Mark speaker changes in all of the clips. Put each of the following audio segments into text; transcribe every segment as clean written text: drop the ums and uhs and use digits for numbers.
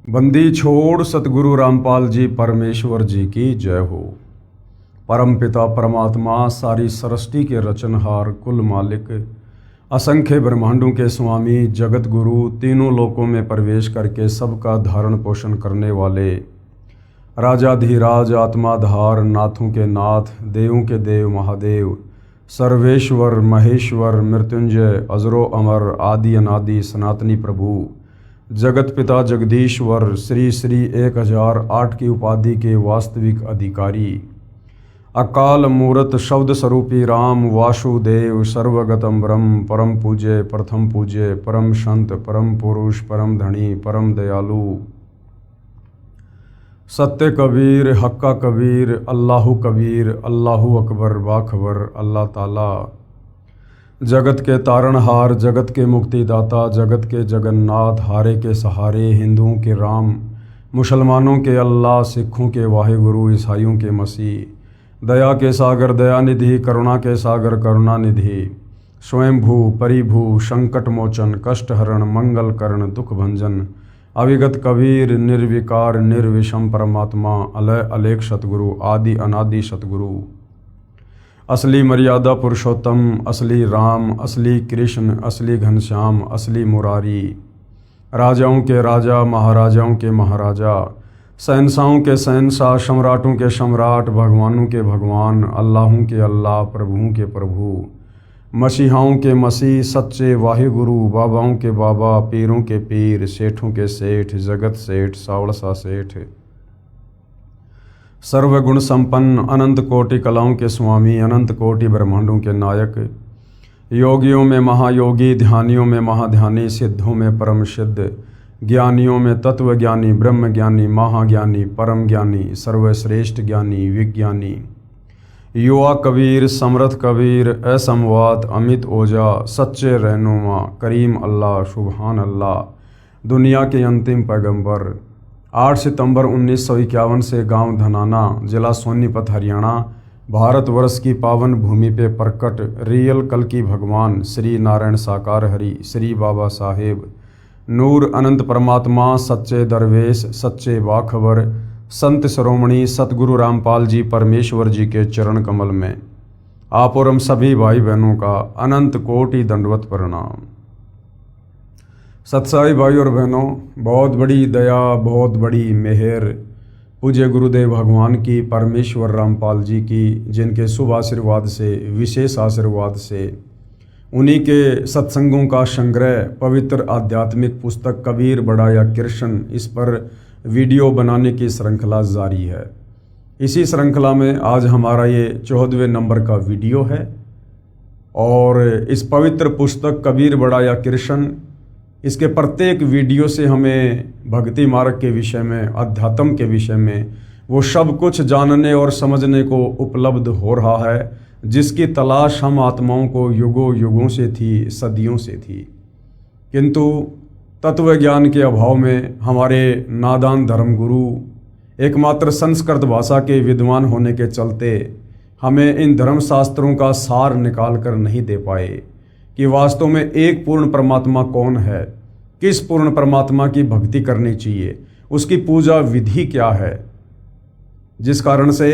Speaker 1: बंदी छोड़ सतगुरु रामपाल जी परमेश्वर जी की जय हो। परम पिता परमात्मा सारी सृष्टि के रचनहार कुल मालिक असंख्य ब्रह्मांडों के स्वामी जगत गुरु तीनों लोकों में प्रवेश करके सबका धारण पोषण करने वाले राजाधिराज आत्माधार नाथों के नाथ देवों के देव महादेव सर्वेश्वर महेश्वर मृत्युंजय अजरो अमर आदि अनादि सनातनी प्रभु जगत पिता जगदीश्वर श्री श्री 1008 की उपाधि के वास्तविक अधिकारी अकाल मूरत शब्द स्वरूपी राम वासुदेव सर्वगतम ब्रह्म परम पूज्य प्रथम पूज्य परम संत परम पुरुष परम धनी परम दयालु सत्य कबीर हक्का कबीर अल्लाहु अकबर बाखबर अल्लाह ताला जगत के तारणहार जगत के मुक्तिदाता जगत के जगन्नाथ हारे के सहारे हिंदुओं के राम मुसलमानों के अल्लाह सिखों के वाहिगुरु ईसाइयों के मसीह दया के सागर दयानिधि करुणा के सागर करुणानिधि स्वयंभू परिभू संकट मोचन कष्टहरण मंगल करण दुख भंजन अविगत कबीर निर्विकार निर्विषम परमात्मा अलय अलेख सतगुरु आदि अनादि सतगुरु असली मर्यादा पुरुषोत्तम असली राम असली कृष्ण असली घनश्याम असली मुरारी राजाओं के राजा महाराजाओं के महाराजा शहंशाहों के शहंशाह सम्राटों के सम्राट भगवानों के भगवान अल्लाहों के अल्लाह प्रभुओं के प्रभु मसीहाओं के मसीह सच्चे वाहिगुरु बाबाओं के बाबा पीरों के पीर सेठों के सेठ जगत सेठ सावड़सा सेठ सर्वगुण संपन्न अनंत कोटि कलाओं के स्वामी अनंत कोटि ब्रह्मांडों के नायक योगियों में महायोगी ध्यानियों में महाध्यानी सिद्धों में परम सिद्ध ज्ञानियों में तत्व ज्ञानी ब्रह्म ज्ञानी महाज्ञानी परम ज्ञानी सर्वश्रेष्ठ ज्ञानी विज्ञानी युवा कबीर समर्थ कबीर असमवात अमित ओजा सच्चे रहनुमा करीम अल्लाह सुबहान अल्लाह दुनिया के अंतिम पैगंबर 8 सितंबर 1951 से गांव धनाना जिला सोनीपत हरियाणा भारतवर्ष की पावन भूमि पे प्रकट रियल कल की भगवान श्री नारायण साकार हरि श्री बाबा साहेब नूर अनंत परमात्मा सच्चे दरवेश सच्चे बाखबर संत शिरोमणि सतगुरु रामपाल जी परमेश्वर जी के चरण कमल में आप और हम सभी भाई बहनों का अनंत कोटि दंडवत प्रणाम। सत्साई भाई और बहनों, बहुत बड़ी दया बहुत बड़ी मेहर पूज्य गुरुदेव भगवान की परमेश्वर रामपाल जी की जिनके शुभ आशीर्वाद से विशेष आशीर्वाद से उन्हीं के सत्संगों का संग्रह पवित्र आध्यात्मिक पुस्तक कबीर बड़ा या कृष्ण इस पर वीडियो बनाने की श्रृंखला जारी है। इसी श्रृंखला में आज हमारा ये 14वें नंबर का वीडियो है और इस पवित्र पुस्तक कबीर बड़ा या कृष्ण इसके प्रत्येक वीडियो से हमें भक्ति मार्ग के विषय में अध्यात्म के विषय में वो सब कुछ जानने और समझने को उपलब्ध हो रहा है जिसकी तलाश हम आत्माओं को युगों युगों से थी सदियों से थी, किंतु तत्व ज्ञान के अभाव में हमारे नादान धर्मगुरु एकमात्र संस्कृत भाषा के विद्वान होने के चलते हमें इन धर्मशास्त्रों का सार निकाल कर नहीं दे पाए कि वास्तव में एक पूर्ण परमात्मा कौन है, किस पूर्ण परमात्मा की भक्ति करनी चाहिए, उसकी पूजा विधि क्या है, जिस कारण से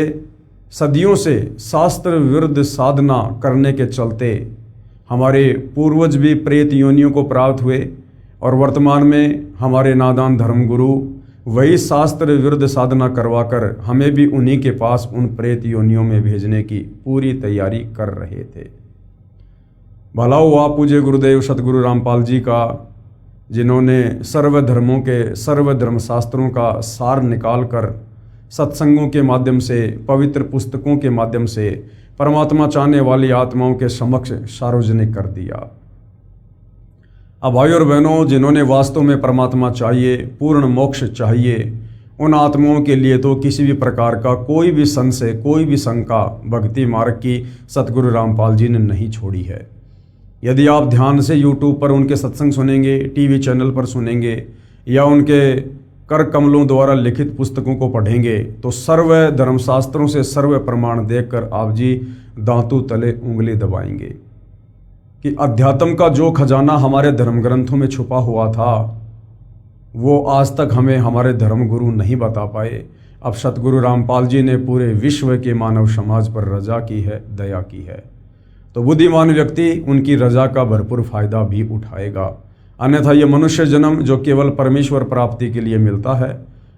Speaker 1: सदियों से शास्त्र विरुद्ध साधना करने के चलते हमारे पूर्वज भी प्रेत योनियों को प्राप्त हुए और वर्तमान में हमारे नादान धर्मगुरु वही शास्त्र विरुद्ध साधना करवाकर हमें भी उन्हीं के पास उन प्रेत योनियों में भेजने की पूरी तैयारी कर रहे थे। भला हुआ पूज्य गुरुदेव सतगुरु रामपाल जी का जिन्होंने सर्वधर्मों के सर्वधर्म शास्त्रों का सार निकालकर सत्संगों के माध्यम से पवित्र पुस्तकों के माध्यम से परमात्मा चाहने वाली आत्माओं के समक्ष सार्वजनिक कर दिया। अब भाई और बहनों, जिन्होंने वास्तव में परमात्मा चाहिए पूर्ण मोक्ष चाहिए उन आत्माओं के लिए तो किसी भी प्रकार का कोई भी संशय कोई भी शंका भक्ति मार्ग की सतगुरु रामपाल जी ने नहीं छोड़ी है। यदि आप ध्यान से YouTube पर उनके सत्संग सुनेंगे, टीवी चैनल पर सुनेंगे या उनके कर कमलों द्वारा लिखित पुस्तकों को पढ़ेंगे तो सर्व धर्मशास्त्रों से सर्व प्रमाण देखकर आप जी दांतों तले उंगली दबाएंगे कि अध्यात्म का जो खजाना हमारे धर्म ग्रंथों में छुपा हुआ था वो आज तक हमें हमारे धर्म गुरु नहीं बता पाए। अब सतगुरु रामपाल जी ने पूरे विश्व के मानव समाज पर रजा की है, दया की है। तो बुद्धिमान व्यक्ति उनकी रजा का भरपूर फायदा भी उठाएगा। अन्यथा ये मनुष्य जन्म जो केवल परमेश्वर प्राप्ति के लिए मिलता है,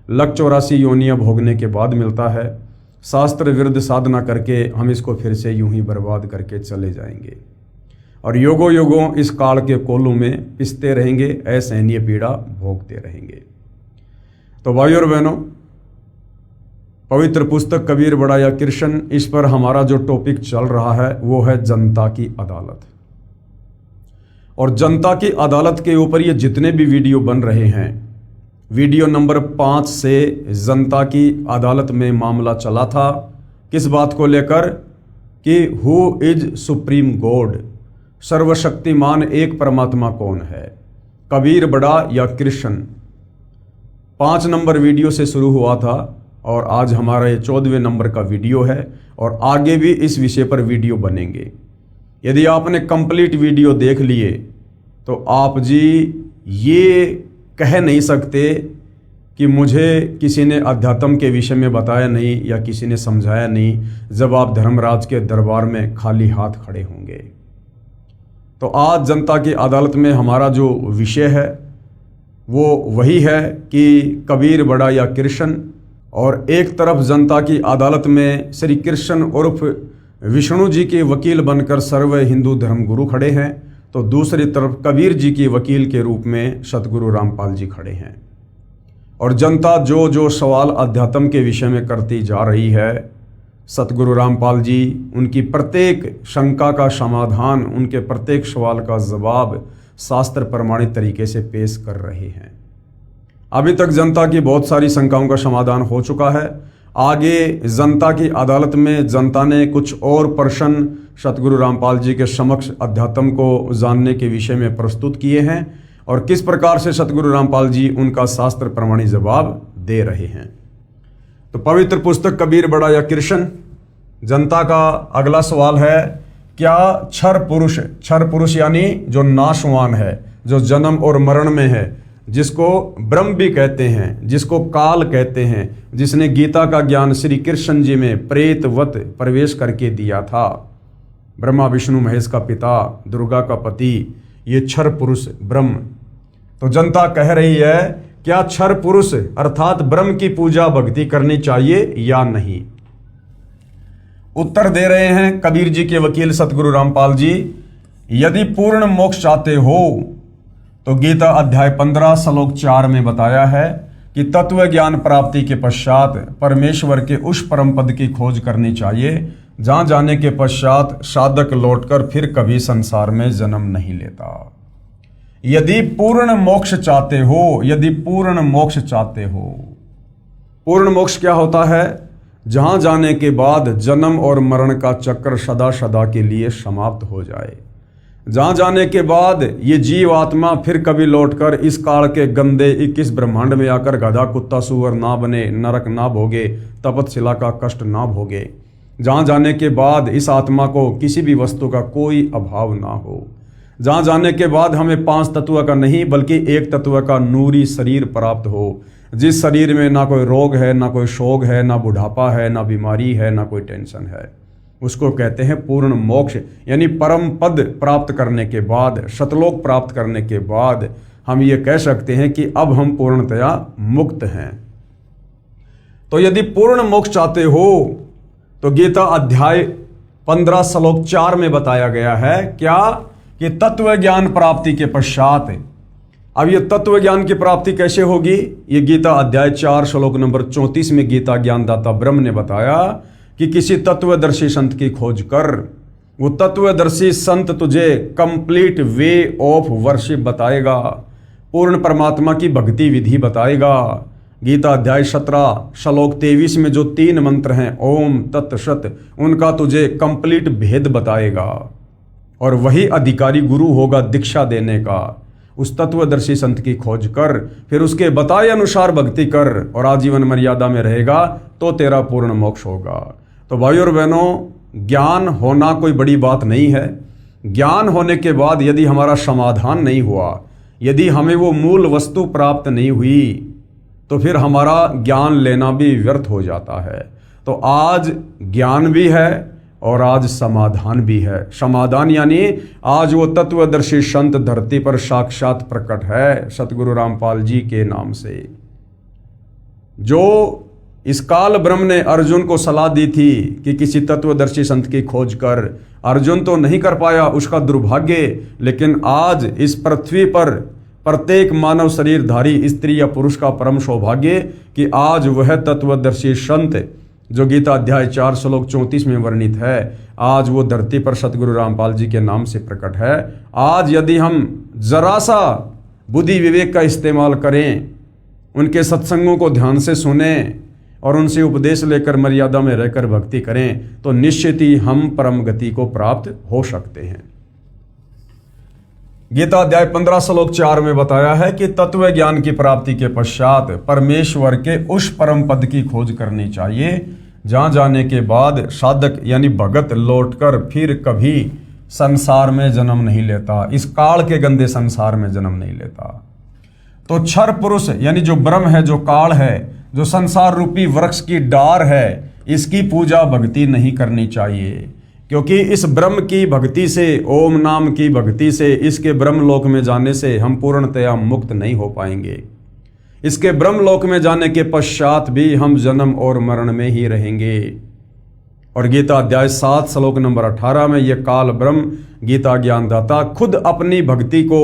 Speaker 1: 184 योनियां भोगने के बाद मिलता है, शास्त्र विरुद्ध साधना करके हम इसको फिर से यूं ही बर्बाद करके चले जाएंगे और योगों योगों इस काल के कोलू में पिसते रहेंगे, असहनीय पीड़ा भोगते रहेंगे। तो भाइयों और बहनों, पवित्र पुस्तक कबीर बड़ा या कृष्ण, इस पर हमारा जो टॉपिक चल रहा है वो है जनता की अदालत। और जनता की अदालत के ऊपर ये जितने भी वीडियो बन रहे हैं, वीडियो नंबर 5 से जनता की अदालत में मामला चला था। किस बात को लेकर कि हु इज सुप्रीम गॉड, सर्वशक्तिमान एक परमात्मा कौन है, कबीर बड़ा या कृष्ण। 5 नंबर वीडियो से शुरू हुआ था और आज हमारा ये 14वें नंबर का वीडियो है और आगे भी इस विषय पर वीडियो बनेंगे। यदि आपने कंप्लीट वीडियो देख लिए तो आप जी ये कह नहीं सकते कि मुझे किसी ने अध्यात्म के विषय में बताया नहीं या किसी ने समझाया नहीं, जब आप धर्मराज के दरबार में खाली हाथ खड़े होंगे। तो आज जनता की अदालत में हमारा जो विषय है वो वही है कि कबीर बड़ा या कृष्ण। और एक तरफ जनता की अदालत में श्री कृष्ण उर्फ विष्णु जी के वकील बनकर सर्व हिंदू धर्म गुरु खड़े हैं, तो दूसरी तरफ कबीर जी के वकील के रूप में सतगुरु रामपाल जी खड़े हैं। और जनता जो जो सवाल अध्यात्म के विषय में करती जा रही है, सतगुरु रामपाल जी उनकी प्रत्येक शंका का समाधान, उनके प्रत्येक सवाल का जवाब शास्त्र प्रमाणित तरीके से पेश कर रहे हैं। अभी तक जनता की बहुत सारी शंकाओं का समाधान हो चुका है। आगे जनता की अदालत में जनता ने कुछ और प्रश्न सतगुरु रामपाल जी के समक्ष अध्यात्म को जानने के विषय में प्रस्तुत किए हैं और किस प्रकार से सतगुरु रामपाल जी उनका शास्त्र प्रमाणित जवाब दे रहे हैं। तो पवित्र पुस्तक कबीर बड़ा या कृष्ण, जनता का अगला सवाल है, क्या क्षर पुरुष यानी जो नाशवान है, जो जन्म और मरण में है, जिसको ब्रह्म भी कहते हैं, जिसको काल कहते हैं, जिसने गीता का ज्ञान श्री कृष्ण जी में प्रेतवत प्रवेश करके दिया था, ब्रह्मा विष्णु महेश का पिता, दुर्गा का पति, ये क्षर पुरुष ब्रह्म। तो जनता कह रही है, क्या क्षर पुरुष अर्थात ब्रह्म की पूजा भक्ति करनी चाहिए या नहीं। उत्तर दे रहे हैं कबीर जी के वकील सतगुरु रामपाल जी, यदि पूर्ण मोक्ष चाहते हो तो गीता अध्याय 15 श्लोक 4 में बताया है कि तत्व ज्ञान प्राप्ति के पश्चात परमेश्वर के उस परम पद की खोज करनी चाहिए जहां जाने के पश्चात साधक लौटकर फिर कभी संसार में जन्म नहीं लेता। यदि पूर्ण मोक्ष चाहते हो, यदि पूर्ण मोक्ष चाहते हो, पूर्ण मोक्ष क्या होता है? जहां जाने के बाद जन्म और मरण का चक्र सदा सदा के लिए समाप्त हो जाए, जहां जाने के बाद ये जीव आत्मा फिर कभी लौटकर इस काल के गंदे 21 ब्रह्मांड में आकर गधा कुत्ता सुअर ना बने, नरक ना भोगे, तपतशिला का कष्ट ना भोगे, जहां जाने के बाद इस आत्मा को किसी भी वस्तु का कोई अभाव ना हो, जहां जाने के बाद हमें 5 तत्व का नहीं बल्कि 1 तत्व का नूरी शरीर प्राप्त हो, जिस शरीर में ना कोई रोग है, ना कोई शोक है, ना बुढ़ापा है, ना बीमारी है, ना कोई टेंशन है, उसको कहते हैं पूर्ण मोक्ष। यानी परम पद प्राप्त करने के बाद, सतलोक प्राप्त करने के बाद हम ये कह सकते हैं कि अब हम पूर्णतया मुक्त हैं। तो यदि पूर्ण मोक्ष चाहते हो तो गीता अध्याय 15 श्लोक 4 में बताया गया है क्या कि तत्व ज्ञान प्राप्ति के पश्चात। अब ये तत्व ज्ञान की प्राप्ति कैसे होगी? ये गीता अध्याय 4 श्लोक नंबर 34 में गीता ज्ञानदाता ब्रह्म ने बताया कि किसी तत्वदर्शी संत की खोज कर। वो तत्वदर्शी संत तुझे कंप्लीट वे ऑफ वर्शिप बताएगा, पूर्ण परमात्मा की भक्ति विधि बताएगा। गीता अध्याय 17 श्लोक 23 में जो 3 मंत्र हैं ओम तत्सत, उनका तुझे कंप्लीट भेद बताएगा और वही अधिकारी गुरु होगा दीक्षा देने का। उस तत्वदर्शी संत की खोज कर, फिर उसके बताए अनुसार भक्ति कर और आजीवन मर्यादा में रहेगा तो तेरा पूर्ण मोक्ष होगा। तो भाइयों और बहनों, ज्ञान होना कोई बड़ी बात नहीं है। ज्ञान होने के बाद यदि हमारा समाधान नहीं हुआ, यदि हमें वो मूल वस्तु प्राप्त नहीं हुई तो फिर हमारा ज्ञान लेना भी व्यर्थ हो जाता है। तो आज ज्ञान भी है और आज समाधान भी है। समाधान यानी आज वो तत्वदर्शी संत धरती पर साक्षात प्रकट है सतगुरु रामपाल जी के नाम से। जो इस काल ब्रह्म ने अर्जुन को सलाह दी थी कि किसी तत्वदर्शी संत की खोज कर, अर्जुन तो नहीं कर पाया, उसका दुर्भाग्य। लेकिन आज इस पृथ्वी पर प्रत्येक मानव शरीरधारी स्त्री या पुरुष का परम सौभाग्य कि आज वह तत्वदर्शी संत जो गीता अध्याय 4 श्लोक 34 में वर्णित है, आज वो धरती पर सतगुरु रामपाल जी के नाम से प्रकट है। आज यदि हम जरा सा बुद्धि विवेक का इस्तेमाल करें, उनके सत्संगों को ध्यान से सुने और उनसे उपदेश लेकर मर्यादा में रहकर भक्ति करें तो निश्चित ही हम परम गति को प्राप्त हो सकते हैं। गीता अध्याय 15 श्लोक 4 में बताया है कि तत्व ज्ञान की प्राप्ति के पश्चात परमेश्वर के उस परम पद की खोज करनी चाहिए जहां जाने के बाद साधक यानी भगत लौटकर फिर कभी संसार में जन्म नहीं लेता, इस काल के गंदे संसार में जन्म नहीं लेता। तो क्षर पुरुष यानी जो ब्रह्म है, जो काल है, जो संसार रूपी वृक्ष की डार है, इसकी पूजा भक्ति नहीं करनी चाहिए, क्योंकि इस ब्रह्म की भक्ति से, ओम नाम की भक्ति से, इसके ब्रह्मलोक में जाने से हम पूर्णतया मुक्त नहीं हो पाएंगे। इसके ब्रह्मलोक में जाने के पश्चात भी हम जन्म और मरण में ही रहेंगे। और गीता अध्याय 7 श्लोक नंबर 18 में यह काल ब्रह्म गीता ज्ञानदाता खुद अपनी भक्ति को,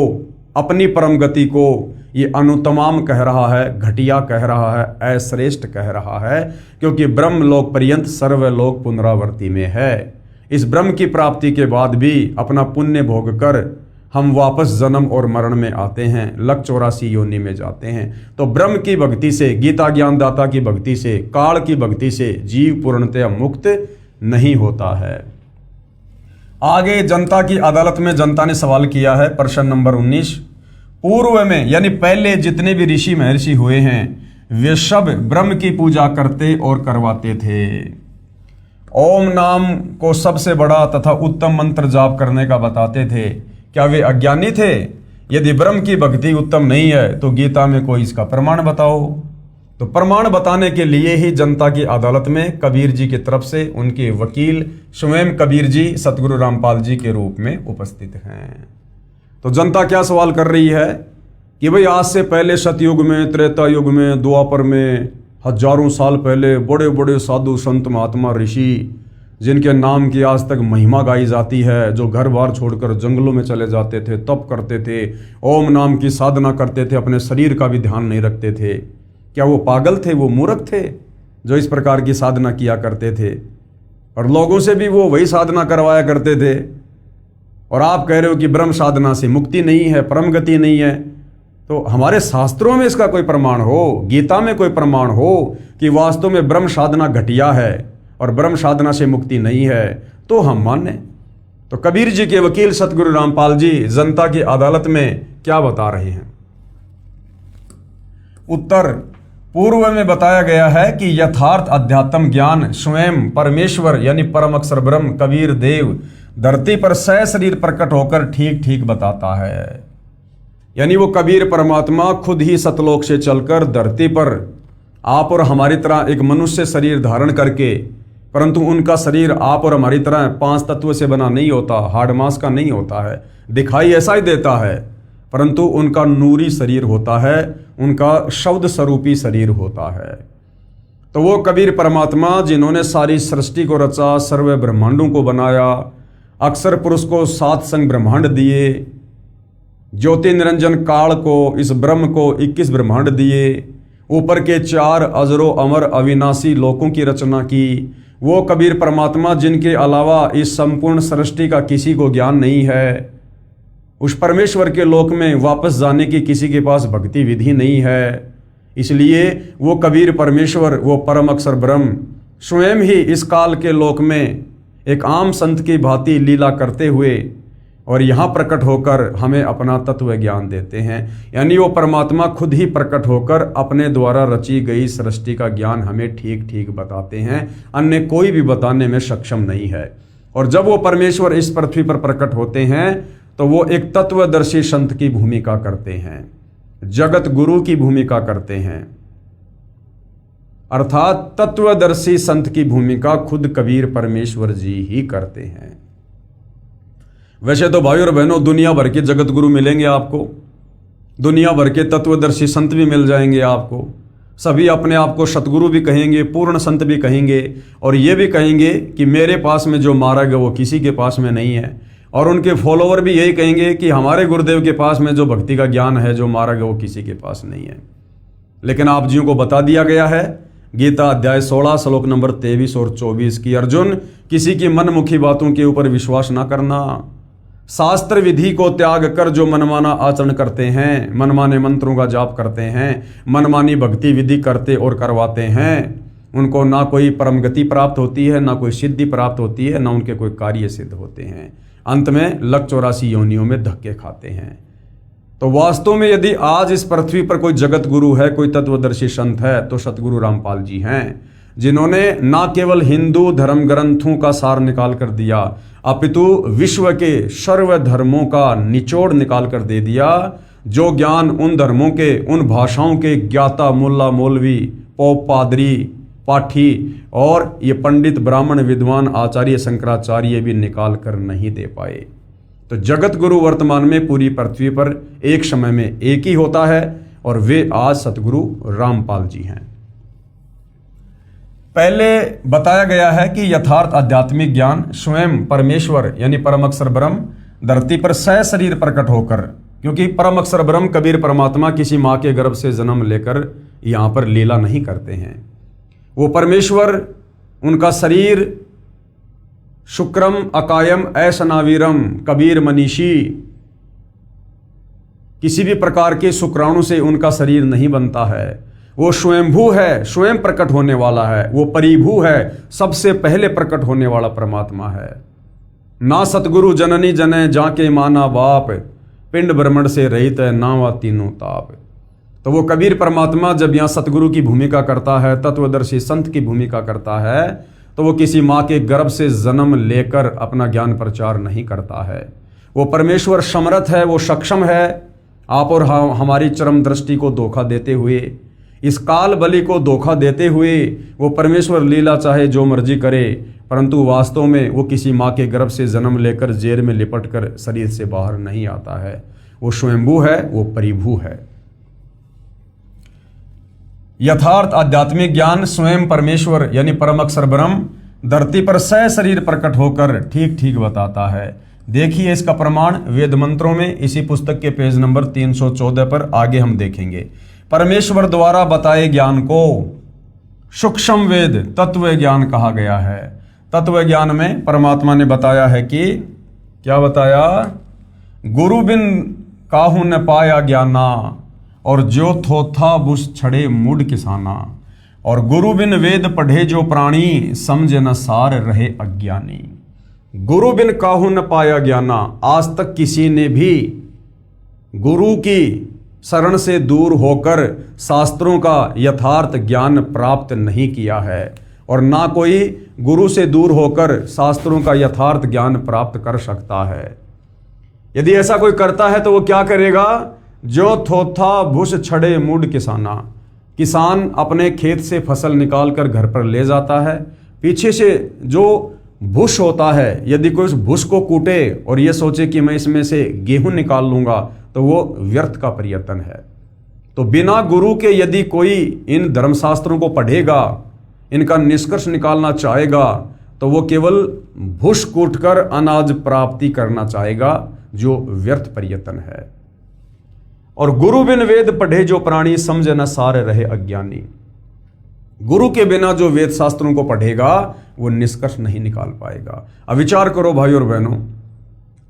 Speaker 1: अपनी परम गति को ये अनुत्तमाम कह रहा है, घटिया कह रहा है, अश्रेष्ठ कह रहा है, क्योंकि ब्रह्मलोक पर्यंत सर्वलोक पुनरावर्ती में है। इस ब्रह्म की प्राप्ति के बाद भी अपना पुण्य भोग कर हम वापस जन्म और मरण में आते हैं, लक 84 योनि में जाते हैं। तो ब्रह्म की भक्ति से, गीता ज्ञानदाता की भक्ति से, काल की भक्ति से जीव पूर्णतया मुक्त नहीं होता है। आगे जनता की अदालत में जनता ने सवाल किया है, प्रश्न नंबर 19। पूर्व में यानी पहले जितने भी ऋषि महर्षि हुए हैं वे सब ब्रह्म की पूजा करते और करवाते थे। ओम नाम को सबसे बड़ा तथा उत्तम मंत्र जाप करने का बताते थे। क्या वे अज्ञानी थे? यदि ब्रह्म की भक्ति उत्तम नहीं है तो गीता में कोई इसका प्रमाण बताओ। तो प्रमाण बताने के लिए ही जनता की अदालत में कबीर जी की तरफ से उनके वकील स्वयं कबीर जी सतगुरु रामपाल जी के रूप में उपस्थित हैं। तो जनता क्या सवाल कर रही है कि भाई आज से पहले सतयुग में, त्रेता युग में, द्वापर में, हजारों साल पहले बड़े बड़े साधु संत महात्मा ऋषि जिनके नाम की आज तक महिमा गाई जाती है, जो घर बार छोड़कर जंगलों में चले जाते थे, तप करते थे, ओम नाम की साधना करते थे, अपने शरीर का भी ध्यान नहीं रखते थे, क्या वो पागल थे? वो मूर्ख थे जो इस प्रकार की साधना किया करते थे? और लोगों से भी वो वही साधना करवाया करते थे। और आप कह रहे हो कि ब्रह्म साधना से मुक्ति नहीं है, परम गति नहीं है। तो हमारे शास्त्रों में इसका कोई प्रमाण हो, गीता में कोई प्रमाण हो कि वास्तव में ब्रह्म साधना घटिया है और ब्रह्म साधना से मुक्ति नहीं है, तो हम माने। तो कबीर जी के वकील सतगुरु रामपाल जी जनता की अदालत में क्या बता रहे हैं? उत्तर पूर्व में बताया गया है कि यथार्थ अध्यात्म ज्ञान स्वयं परमेश्वर यानी परम अक्षर ब्रह्म कबीर देव धरती पर सशरीर प्रकट होकर ठीक ठीक बताता है। यानी वो कबीर परमात्मा खुद ही सतलोक से चलकर धरती पर आप और हमारी तरह एक मनुष्य शरीर धारण करके, परंतु उनका शरीर आप और हमारी तरह 5 तत्व से बना नहीं होता, हाड़ मांस का नहीं होता है, दिखाई ऐसा ही देता है, परंतु उनका नूरी शरीर होता है, उनका शब्द स्वरूपी शरीर होता है। तो वो कबीर परमात्मा जिन्होंने सारी सृष्टि को रचा, सर्व ब्रह्मांडों को बनाया, अक्षर पुरुष को 7 संग ब्रह्मांड दिए, ज्योति निरंजन काल को, इस ब्रह्म को 21 ब्रह्मांड दिए, ऊपर के 4 अजरो अमर अविनाशी लोकों की रचना की, वो कबीर परमात्मा जिनके अलावा इस संपूर्ण सृष्टि का किसी को ज्ञान नहीं है, उस परमेश्वर के लोक में वापस जाने की किसी के पास भक्ति विधि नहीं है, इसलिए वो कबीर परमेश्वर, वो परम अक्षर ब्रह्म स्वयं ही इस काल के लोक में एक आम संत की भांति लीला करते हुए और यहाँ प्रकट होकर हमें अपना तत्व ज्ञान देते हैं। यानी वो परमात्मा खुद ही प्रकट होकर अपने द्वारा रची गई सृष्टि का ज्ञान हमें ठीक ठीक बताते हैं, अन्य कोई भी बताने में सक्षम नहीं है। और जब वो परमेश्वर इस पृथ्वी पर प्रकट होते हैं तो वो एक तत्वदर्शी संत की भूमिका करते हैं, जगत गुरु की भूमिका करते हैं, अर्थात तत्वदर्शी संत की भूमिका खुद कबीर परमेश्वर जी ही करते हैं। वैसे तो भाई और बहनों दुनिया भर के जगत गुरु मिलेंगे आपको, दुनिया भर के तत्वदर्शी संत भी मिल जाएंगे आपको, सभी अपने आप को सतगुरु भी कहेंगे, पूर्ण संत भी कहेंगे, और ये भी कहेंगे कि मेरे पास में जो मार्ग है वो किसी के पास में नहीं है, और उनके फॉलोवर भी यही कहेंगे कि हमारे गुरुदेव के पास में जो भक्ति का ज्ञान है, जो मार्ग है वो किसी के पास नहीं है। लेकिन आप जियों को बता दिया गया है गीता अध्याय 16 श्लोक नंबर 23 और 24 की, अर्जुन किसी की मनमुखी बातों के ऊपर विश्वास ना करना, शास्त्र विधि को त्याग कर जो मनमाना आचरण करते हैं, मनमाने मंत्रों का जाप करते हैं, मनमानी भक्ति विधि करते और करवाते हैं, उनको ना कोई परम गति प्राप्त होती है, ना कोई सिद्धि प्राप्त होती है, ना उनके कोई कार्य सिद्ध होते हैं, अंत में लक 84 योनियों में धक्के खाते हैं। तो वास्तव में यदि आज इस पृथ्वी पर कोई जगत गुरु है, कोई तत्वदर्शी संत है, तो सतगुरु रामपाल जी हैं, जिन्होंने ना केवल हिंदू धर्म ग्रंथों का सार निकाल कर दिया, अपितु विश्व के सर्व धर्मों का निचोड़ निकाल कर दे दिया, जो ज्ञान उन धर्मों के, उन भाषाओं के ज्ञाता मुल्ला मौलवी पोप पादरी पाठी और ये पंडित ब्राह्मण विद्वान आचार्य शंकराचार्य भी निकाल कर नहीं दे पाए। तो जगत गुरु वर्तमान में पूरी पृथ्वी पर एक समय में एक ही होता है, और वे आज सतगुरु रामपाल जी हैं। पहले बताया गया है कि यथार्थ आध्यात्मिक ज्ञान स्वयं परमेश्वर यानी परम अक्षर ब्रह्म धरती पर सशरीर प्रकट होकर, क्योंकि परम अक्षर ब्रह्म कबीर परमात्मा किसी माँ के गर्भ से जन्म लेकर यहाँ पर लीला नहीं करते हैं। वो परमेश्वर, उनका शरीर शुक्रम अकायम ऐसनावीरम कबीर मनीषी, किसी भी प्रकार के शुक्राणु से उनका शरीर नहीं बनता है। वो स्वयंभू है, स्वयं प्रकट होने वाला है, वो परिभू है, सबसे पहले प्रकट होने वाला परमात्मा है। ना सतगुरु जननी जने जाके माना बाप, पिंड ब्रह्मण से रहित है ना वा तीनों ताप। तो वो कबीर परमात्मा जब यहाँ सतगुरु की भूमिका करता है, तत्वदर्शी संत की भूमिका करता है, तो वो किसी माँ के गर्भ से जन्म लेकर अपना ज्ञान प्रचार नहीं करता है। वो परमेश्वर समर्थ है, वो सक्षम है आप और हमारी चरम दृष्टि को धोखा देते हुए, इस काल बलि को धोखा देते हुए वो परमेश्वर लीला चाहे जो मर्जी करे, परंतु वास्तव में वो किसी माँ के गर्भ से जन्म लेकर जेर में लिपट कर शरीर से बाहर नहीं आता है। वो स्वयंभू है, वो परिभू है। यथार्थ आध्यात्मिक ज्ञान स्वयं परमेश्वर यानी परम अक्षर ब्रह्म धरती पर सशरीर प्रकट होकर ठीक ठीक बताता है। देखिए इसका प्रमाण वेद मंत्रों में, इसी पुस्तक के पेज नंबर 314 पर आगे हम देखेंगे। परमेश्वर द्वारा बताए ज्ञान को सूक्ष्म वेद तत्व ज्ञान कहा गया है। तत्व ज्ञान में परमात्मा ने बताया है कि क्या बताया, गुरु बिन काहू न पाया ज्ञाना और जो थोथा बुस छड़े मुड किसाना, और गुरु बिन वेद पढ़े जो प्राणी समझे न सार रहे अज्ञानी। गुरु बिन काहू न पाया ज्ञाना, आज तक किसी ने भी गुरु की शरण से दूर होकर शास्त्रों का यथार्थ ज्ञान प्राप्त नहीं किया है, और ना कोई गुरु से दूर होकर शास्त्रों का यथार्थ ज्ञान प्राप्त कर सकता है। यदि ऐसा कोई करता है तो वो क्या करेगा, जो थोथा भूस छड़े मुड किसाना, किसान अपने खेत से फसल निकाल कर घर पर ले जाता है, पीछे से जो भूस होता है, यदि कोई उस भूस को कूटे और ये सोचे कि मैं इसमें से गेहूं निकाल लूंगा, तो वो व्यर्थ का प्रयत्न है। तो बिना गुरु के यदि कोई इन धर्मशास्त्रों को पढ़ेगा, इनका निष्कर्ष निकालना चाहेगा, तो वो केवल भूस कूटकर अनाज प्राप्ति करना चाहेगा, जो व्यर्थ प्रयत्न है। और गुरु बिन वेद पढ़े जो प्राणी समझे न सारे रहे अज्ञानी। गुरु के बिना जो वेद शास्त्रों को पढ़ेगा वो निष्कर्ष नहीं निकाल पाएगा। अब विचार करो भाई और बहनों,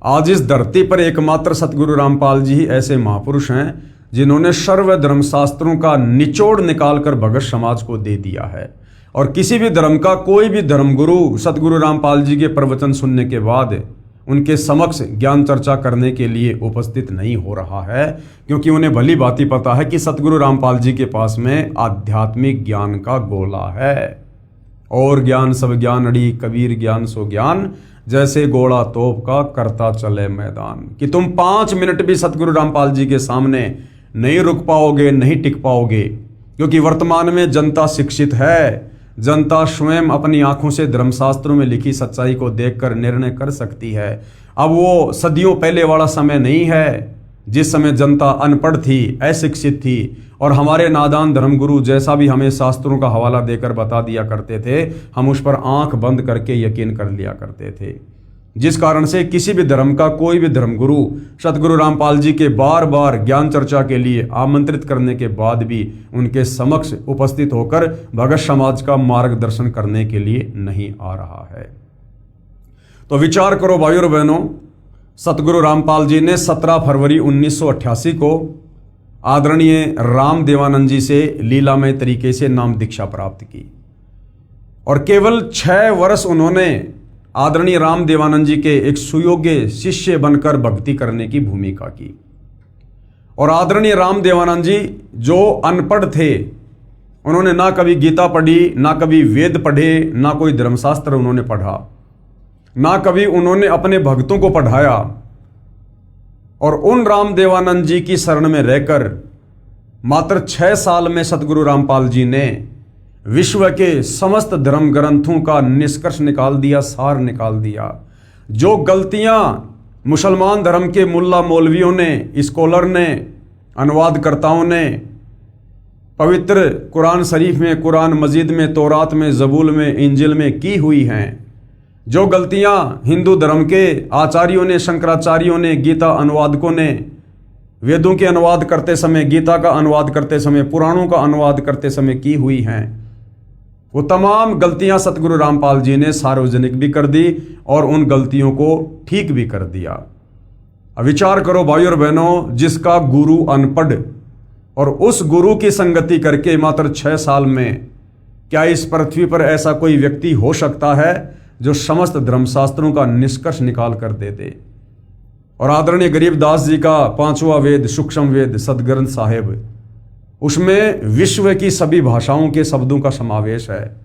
Speaker 1: आज इस धरती पर एकमात्र सतगुरु रामपाल जी ही ऐसे महापुरुष हैं जिन्होंने सर्व धर्म शास्त्रों का निचोड़ निकालकर भगत समाज को दे दिया है। और किसी भी धर्म का कोई भी धर्मगुरु सतगुरु रामपाल जी के प्रवचन सुनने के बाद उनके समक्ष ज्ञान चर्चा करने के लिए उपस्थित नहीं हो रहा है, क्योंकि उन्हें भली भांति पता है कि सतगुरु रामपाल जी के पास में आध्यात्मिक ज्ञान का गोला है। और ज्ञान सब ज्ञान अड़ी, कबीर ज्ञान सो ज्ञान, जैसे घोड़ा तोप का करता चले मैदान। कि तुम 5 मिनट भी सतगुरु रामपाल जी के सामने नहीं रुक पाओगे, नहीं टिक पाओगे, क्योंकि वर्तमान में जनता शिक्षित है। जनता स्वयं अपनी आंखों से धर्मशास्त्रों में लिखी सच्चाई को देखकर निर्णय कर सकती है। अब वो सदियों पहले वाला समय नहीं है जिस समय जनता अनपढ़ थी, अशिक्षित थी, और हमारे नादान धर्मगुरु जैसा भी हमें शास्त्रों का हवाला देकर बता दिया करते थे, हम उस पर आंख बंद करके यकीन कर लिया करते थे। जिस कारण से किसी भी धर्म का कोई भी धर्मगुरु सतगुरु रामपाल जी के बार बार ज्ञान चर्चा के लिए आमंत्रित करने के बाद भी उनके समक्ष उपस्थित होकर भगत समाज का मार्गदर्शन करने के लिए नहीं आ रहा है। तो विचार करो भाइयों और बहनों, सतगुरु रामपाल जी ने 17 फरवरी 1988 को आदरणीय राम देवानंद जी से लीलामय तरीके से नाम दीक्षा प्राप्त की, और केवल 6 वर्ष उन्होंने आदरणीय राम देवानंद जी के एक सुयोग्य शिष्य बनकर भक्ति करने की भूमिका की। और आदरणीय राम देवानंद जी जो अनपढ़ थे, उन्होंने ना कभी गीता पढ़ी, ना कभी वेद पढ़े, ना कोई धर्मशास्त्र उन्होंने पढ़ा, ना कभी उन्होंने अपने भक्तों को पढ़ाया, और उन राम देवानंद जी की शरण में रहकर मात्र 6 साल में सतगुरु रामपाल जी ने विश्व के समस्त धर्म ग्रंथों का निष्कर्ष निकाल दिया, सार निकाल दिया। जो गलतियां मुसलमान धर्म के मुल्ला मौलवियों ने, स्कॉलर ने, अनुवादकर्ताओं ने पवित्र कुरान शरीफ में, कुरान मजीद में, तौरात में, ज़बूर में, इंजिल में की हुई हैं, जो गलतियां हिंदू धर्म के आचार्यों ने, शंकराचार्यों ने, गीता अनुवादकों ने वेदों के अनुवाद करते समय, गीता का अनुवाद करते समय, पुराणों का अनुवाद करते समय की हुई हैं, वो तमाम गलतियां सतगुरु रामपाल जी ने सार्वजनिक भी कर दी और उन गलतियों को ठीक भी कर दिया। अब विचार करो भाइयों और बहनों, जिसका गुरु अनपढ़ और उस गुरु की संगति करके मात्र 6 साल में, क्या इस पृथ्वी पर ऐसा कोई व्यक्ति हो सकता है जो समस्त धर्मशास्त्रों का निष्कर्ष निकाल कर दे दे? और आदरणीय गरीबदास जी का 5वां वेद सूक्ष्म वेद सदग्रंथ साहिब, उसमें विश्व की सभी भाषाओं के शब्दों का समावेश है,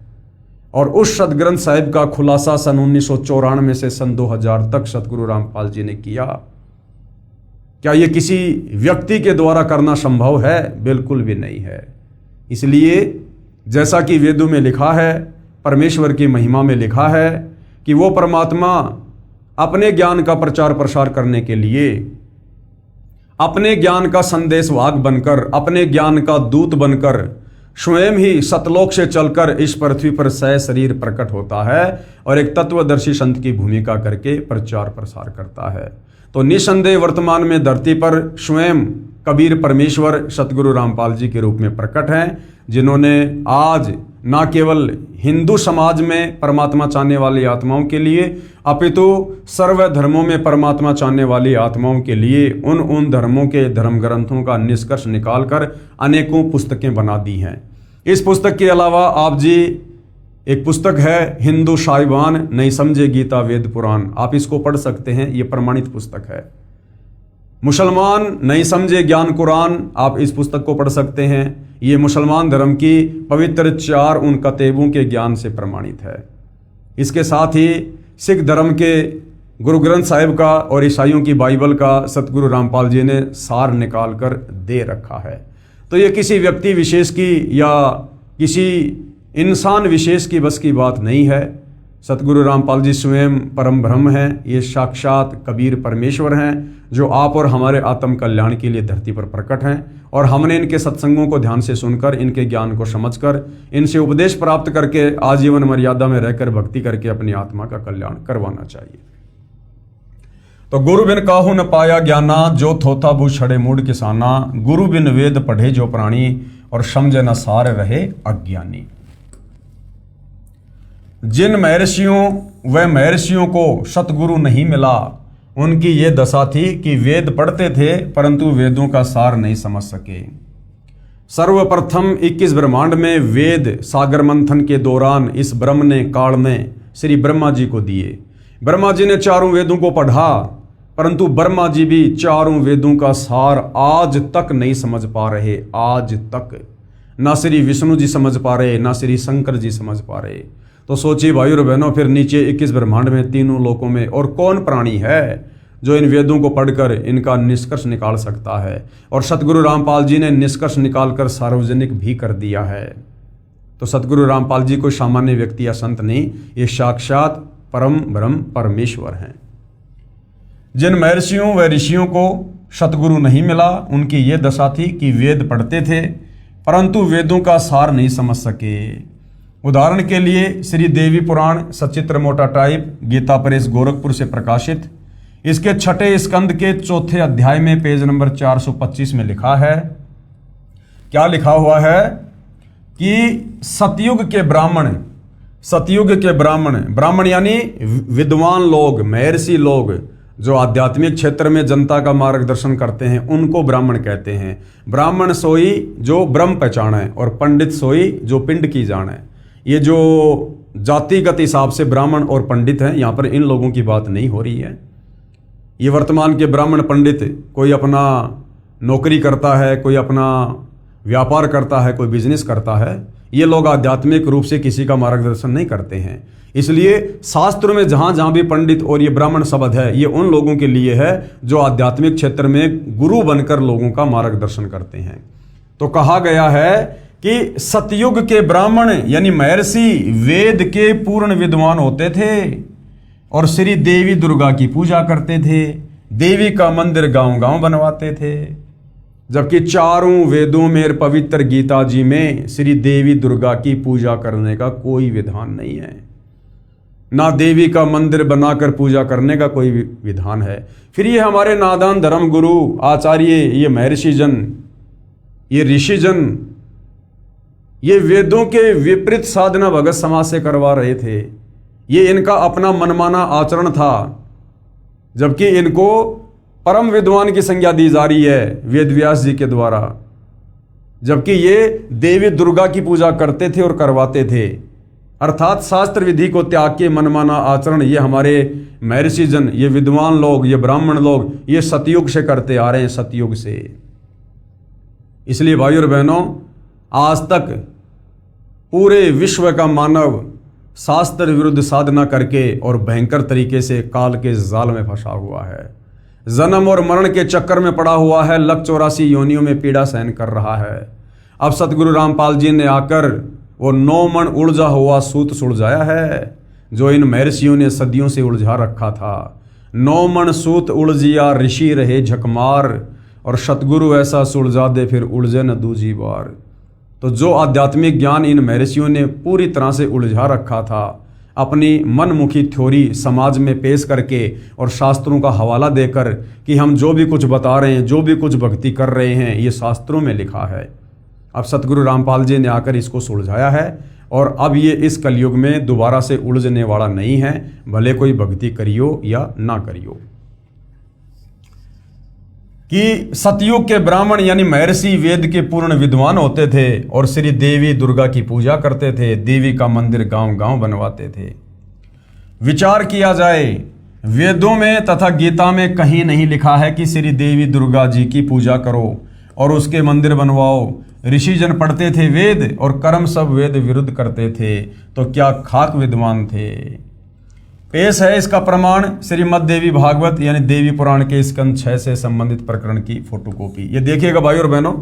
Speaker 1: और उस सदग्रंथ साहिब का खुलासा सन 1994 से सन 2000 तक सतगुरु रामपाल जी ने किया। क्या यह किसी व्यक्ति के द्वारा करना संभव है? बिल्कुल भी नहीं है। इसलिए जैसा कि वेदों में लिखा है, परमेश्वर की महिमा में लिखा है कि वो परमात्मा अपने ज्ञान का प्रचार प्रसार करने के लिए, अपने ज्ञान का संदेशवाहक बनकर, अपने ज्ञान का दूत बनकर स्वयं ही सतलोक से चलकर इस पृथ्वी पर सशरीर प्रकट होता है और एक तत्वदर्शी संत की भूमिका करके प्रचार प्रसार करता है। तो निसंदेह वर्तमान में धरती पर स्वयं कबीर परमेश्वर सतगुरु रामपाल जी के रूप में प्रकट हैं, जिन्होंने आज न केवल हिंदू समाज में परमात्मा चाहने वाली आत्माओं के लिए, अपितु सर्व धर्मों में परमात्मा चाहने वाली आत्माओं के लिए उन धर्मों के धर्म ग्रंथों का निष्कर्ष निकालकर अनेकों पुस्तकें बना दी हैं। इस पुस्तक के अलावा आप जी एक पुस्तक है हिंदू साहिबान नहीं समझे गीता वेद पुराण, आप इसको पढ़ सकते हैं, ये प्रमाणित पुस्तक है। मुसलमान नहीं समझे ज्ञान कुरान, आप इस पुस्तक को पढ़ सकते हैं, ये मुसलमान धर्म की पवित्र 4 उन कतेबों के ज्ञान से प्रमाणित है। इसके साथ ही सिख धर्म के गुरु ग्रंथ साहिब का और ईसाइयों की बाइबल का सतगुरु रामपाल जी ने सार निकाल कर दे रखा है। तो ये किसी व्यक्ति विशेष की या किसी इंसान विशेष की बस की बात नहीं है। सतगुरु रामपाल जी स्वयं परम ब्रह्म हैं, ये साक्षात कबीर परमेश्वर हैं, जो आप और हमारे आत्म कल्याण के लिए धरती पर प्रकट हैं। और हमने इनके सत्संगों को ध्यान से सुनकर, इनके ज्ञान को समझकर, इनसे उपदेश प्राप्त करके आजीवन मर्यादा में रहकर भक्ति करके अपनी आत्मा का कल्याण करवाना चाहिए। तो गुरु बिन काहू न पाया ज्ञाना, जो थोथा भू छड़े मूड किसाना, गुरु बिन वेद पढ़े जो प्राणी, और समझे न सार रहे अज्ञानी। जिन महर्षियों व महर्षियों को सतगुरु नहीं मिला, उनकी ये दशा थी कि वेद पढ़ते थे परंतु वेदों का सार नहीं समझ सके। सर्वप्रथम 21 ब्रह्मांड में वेद सागर मंथन के दौरान इस ब्रह्म ने काल ने श्री ब्रह्मा जी को दिए। ब्रह्मा जी ने 4 वेदों को पढ़ा, परंतु ब्रह्मा जी भी 4 वेदों का सार आज तक नहीं समझ पा रहे। आज तक ना श्री विष्णु जी समझ पा रहे, ना श्री शंकर जी समझ पा रहे। तो सोचिए भाइयों और बहनों, फिर नीचे 21 ब्रह्मांड में, तीनों लोकों में और कौन प्राणी है जो इन वेदों को पढ़कर इनका निष्कर्ष निकाल सकता है। और सतगुरु रामपाल जी ने निष्कर्ष निकालकर सार्वजनिक भी कर दिया है। तो सतगुरु रामपाल जी कोई सामान्य व्यक्ति या संत नहीं, ये साक्षात परम ब्रह्म परमेश्वर हैं। जिन महर्षियों व ऋषियों को सतगुरु नहीं मिला, उनकी ये दशा थी कि वेद पढ़ते थे परंतु वेदों का सार नहीं समझ सके। उदाहरण के लिए श्री देवी पुराण सचित्र मोटा टाइप, गीता प्रेस गोरखपुर से प्रकाशित, इसके 6ठे स्कंद के 4थे अध्याय में पेज नंबर 425 में लिखा है, क्या लिखा हुआ है कि सतयुग के ब्राह्मण यानी विद्वान लोग, महर्षि लोग जो आध्यात्मिक क्षेत्र में जनता का मार्गदर्शन करते हैं, उनको ब्राह्मण कहते हैं। ब्राह्मण सोई जो ब्रह्म पहचाने और पंडित सोई जो पिंड की जाने। ये जो जातिगत हिसाब से ब्राह्मण और पंडित हैं, यहाँ पर इन लोगों की बात नहीं हो रही है। ये वर्तमान के ब्राह्मण पंडित, कोई अपना नौकरी करता है, कोई अपना व्यापार करता है, कोई बिजनेस करता है, ये लोग आध्यात्मिक रूप से किसी का मार्गदर्शन नहीं करते हैं। इसलिए शास्त्रों में जहाँ जहाँ भी पंडित और ये ब्राह्मण शब्द है, ये उन लोगों के लिए है जो आध्यात्मिक क्षेत्र में गुरु बनकर लोगों का मार्गदर्शन करते हैं। तो कहा गया है कि सतयुग के ब्राह्मण यानी महर्षि वेद के पूर्ण विद्वान होते थे और श्री देवी दुर्गा की पूजा करते थे, देवी का मंदिर गांव-गांव बनवाते थे। जबकि चारों वेदों में पवित्र गीता जी में श्री देवी दुर्गा की पूजा करने का कोई विधान नहीं है, ना देवी का मंदिर बनाकर पूजा करने का कोई विधान है। फिर ये हमारे नादान धर्म गुरु आचार्य, ये महर्षि जन, ये ऋषि जन, ये वेदों के विपरीत साधना भगत समाज से करवा रहे थे। ये इनका अपना मनमाना आचरण था, जबकि इनको परम विद्वान की संज्ञा दी जा रही है वेद व्यास जी के द्वारा। जबकि ये देवी दुर्गा की पूजा करते थे और करवाते थे, अर्थात शास्त्र विधि को त्याग के मनमाना आचरण ये हमारे महर्षि जन, ये विद्वान लोग, ये ब्राह्मण लोग, ये सतयुग से करते आ रहे हैं, सतयुग से। इसलिए भाइयों और बहनों, आज तक पूरे विश्व का मानव शास्त्र विरुद्ध साधना करके और भयंकर तरीके से काल के जाल में फंसा हुआ है, जन्म और मरण के चक्कर में पड़ा हुआ है, लख 84 योनियों में पीड़ा सहन कर रहा है। अब सतगुरु रामपाल जी ने आकर वो 9 मन उलझा हुआ सूत सुलझाया है, जो इन महर्षियों ने सदियों से उलझा रखा था। 9 मन सूत उलझिया ऋषि रहे झकमार, और सतगुरु ऐसा सुलझा दे फिर उलझे न दूजी बार। तो जो आध्यात्मिक ज्ञान इन महर्षियों ने पूरी तरह से उलझा रखा था, अपनी मनमुखी थ्योरी समाज में पेश करके और शास्त्रों का हवाला देकर कि हम जो भी कुछ बता रहे हैं, जो भी कुछ भक्ति कर रहे हैं, ये शास्त्रों में लिखा है। अब सतगुरु रामपाल जी ने आकर इसको सुलझाया है और अब ये इस कलयुग में दोबारा से उलझने वाला नहीं है, भले कोई भक्ति करियो या ना करियो। कि सतयुग के ब्राह्मण यानी महर्षि वेद के पूर्ण विद्वान होते थे और श्री देवी दुर्गा की पूजा करते थे, देवी का मंदिर गांव-गांव बनवाते थे। विचार किया जाए, वेदों में तथा गीता में कहीं नहीं लिखा है कि श्री देवी दुर्गा जी की पूजा करो और उसके मंदिर बनवाओ। ऋषिजन पढ़ते थे वेद और कर्म सब वेद विरुद्ध करते थे, तो क्या खाक विद्वान थे। पेश है इसका प्रमाण श्रीमद् देवी भागवत यानी देवी पुराण के स्कंद 6 से संबंधित प्रकरण की फोटोकॉपी। ये देखिएगा भाई और बहनों,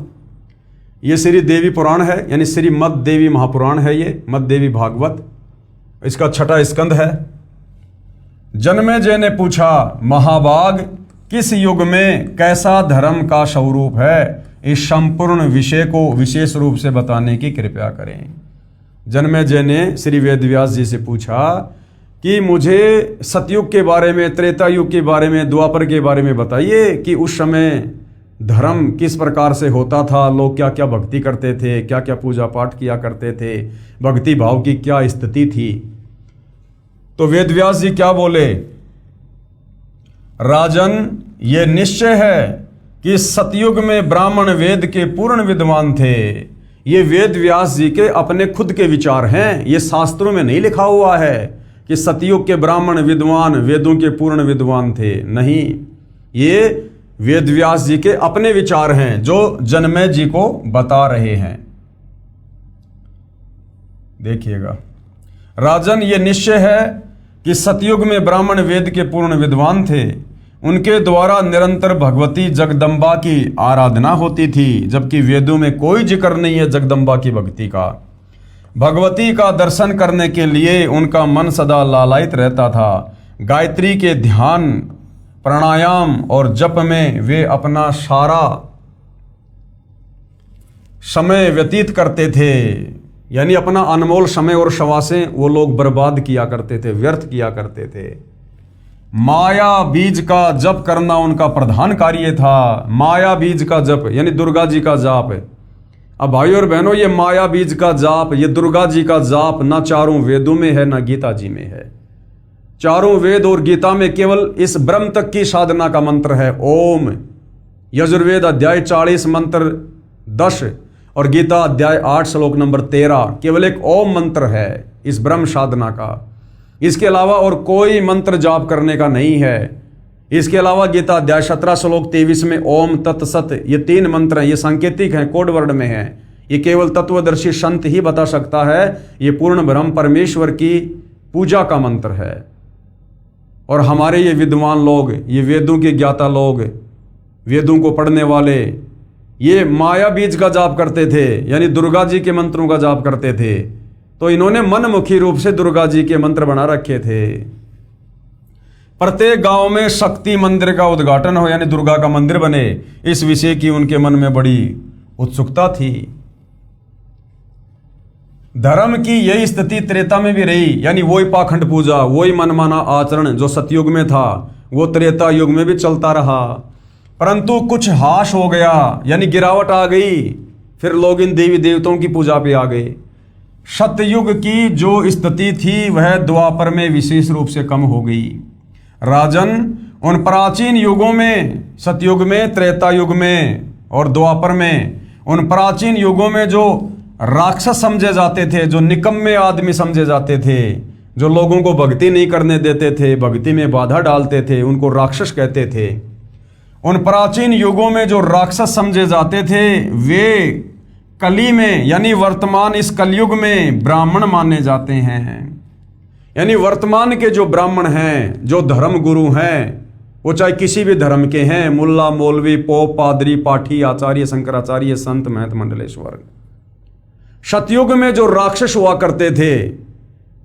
Speaker 1: ये श्री देवी पुराण है यानी श्रीमद् देवी महापुराण है, ये मद् देवी भागवत, इसका 6ठा स्कंद है। जन्मेजय ने पूछा, महाभाग किस युग में कैसा धर्म का स्वरूप है, इस संपूर्ण विषय को विशेष रूप से बताने की कृपा करें। जन्मेजय ने श्री वेदव्यास जी से पूछा कि मुझे सतयुग के बारे में, त्रेता युग के बारे में, द्वापर के बारे में बताइए कि उस समय धर्म किस प्रकार से होता था, लोग क्या क्या भक्ति करते थे, क्या क्या पूजा पाठ किया करते थे, भक्ति भाव की क्या स्थिति थी। तो वेदव्यास जी क्या बोले, राजन ये निश्चय है कि सतयुग में ब्राह्मण वेद के पूर्ण विद्वान थे। ये वेदव्यास जी के अपने खुद के विचार हैं, ये शास्त्रों में नहीं लिखा हुआ है कि सतयुग के ब्राह्मण विद्वान वेदों के पूर्ण विद्वान थे। नहीं, ये वेदव्यास जी के अपने विचार हैं जो जन्मेजय जी को बता रहे हैं। देखिएगा, राजन, ये निश्चय है कि सतयुग में ब्राह्मण वेद के पूर्ण विद्वान थे। उनके द्वारा निरंतर भगवती जगदम्बा की आराधना होती थी, जबकि वेदों में कोई जिक्र नहीं है जगदम्बा की भक्ति का। भगवती का दर्शन करने के लिए उनका मन सदा लालायित रहता था। गायत्री के ध्यान, प्राणायाम और जप में वे अपना सारा समय व्यतीत करते थे, यानी अपना अनमोल समय और श्वासें वो लोग बर्बाद किया करते थे, व्यर्थ किया करते थे। माया बीज का जप करना उनका प्रधान कार्य था। माया बीज का जप यानी दुर्गा जी का जाप। अब भाइयों और बहनों, ये माया बीज का जाप, ये दुर्गा जी का जाप ना चारों वेदों में है ना गीता जी में है। चारों वेद और गीता में केवल इस ब्रह्म तक की साधना का मंत्र है ओम। यजुर्वेद अध्याय 40 मंत्र 10 और गीता अध्याय 8 श्लोक नंबर 13 केवल एक ओम मंत्र है इस ब्रह्म साधना का। इसके अलावा और कोई मंत्र जाप करने का नहीं है। इसके अलावा गीता अध्याय 17 श्लोक 23 में ओम तत्सत, ये 3 मंत्र हैं, ये सांकेतिक हैं, कोड वर्ड में हैं। ये केवल तत्वदर्शी संत ही बता सकता है। ये पूर्ण ब्रह्म परमेश्वर की पूजा का मंत्र है। और हमारे ये विद्वान लोग, ये वेदों के ज्ञाता लोग, वेदों को पढ़ने वाले, ये माया बीज का जाप करते थे, यानी दुर्गा जी के मंत्रों का जाप करते थे। तो इन्होंने मनमुखी रूप से दुर्गा जी के मंत्र बना रखे थे। प्रत्येक गांव में शक्ति मंदिर का उद्घाटन हो, यानी दुर्गा का मंदिर बने, इस विषय की उनके मन में बड़ी उत्सुकता थी। धर्म की यही स्थिति त्रेता में भी रही, यानी वही पाखंड पूजा, वही मनमाना आचरण जो सतयुग में था वो त्रेता युग में भी चलता रहा। परंतु कुछ हाश हो गया, यानी गिरावट आ गई। फिर लोग इन देवी देवताओं की पूजा पे आ गए। सतयुग की जो स्थिति थी वह द्वापर में विशेष रूप से कम हो गई। राजन, उन प्राचीन युगों में, सतयुग में, त्रेता युग में और द्वापर में, उन प्राचीन युगों में जो राक्षस समझे जाते थे, जो निकम्मे आदमी समझे जाते थे, जो लोगों को भक्ति नहीं करने देते थे, भक्ति में बाधा डालते थे, उनको राक्षस कहते थे। उन प्राचीन युगों में जो राक्षस समझे जाते थे वे कली में, यानी वर्तमान इस कलयुग में ब्राह्मण माने जाते हैं। यानी वर्तमान के जो ब्राह्मण हैं, जो धर्म गुरु हैं, वो चाहे किसी भी धर्म के हैं, मुल्ला, मौलवी, पोप, पादरी, पाठी, आचार्य, शंकराचार्य, संत, महंत, मंडलेश्वर। सतयुग में जो राक्षस हुआ करते थे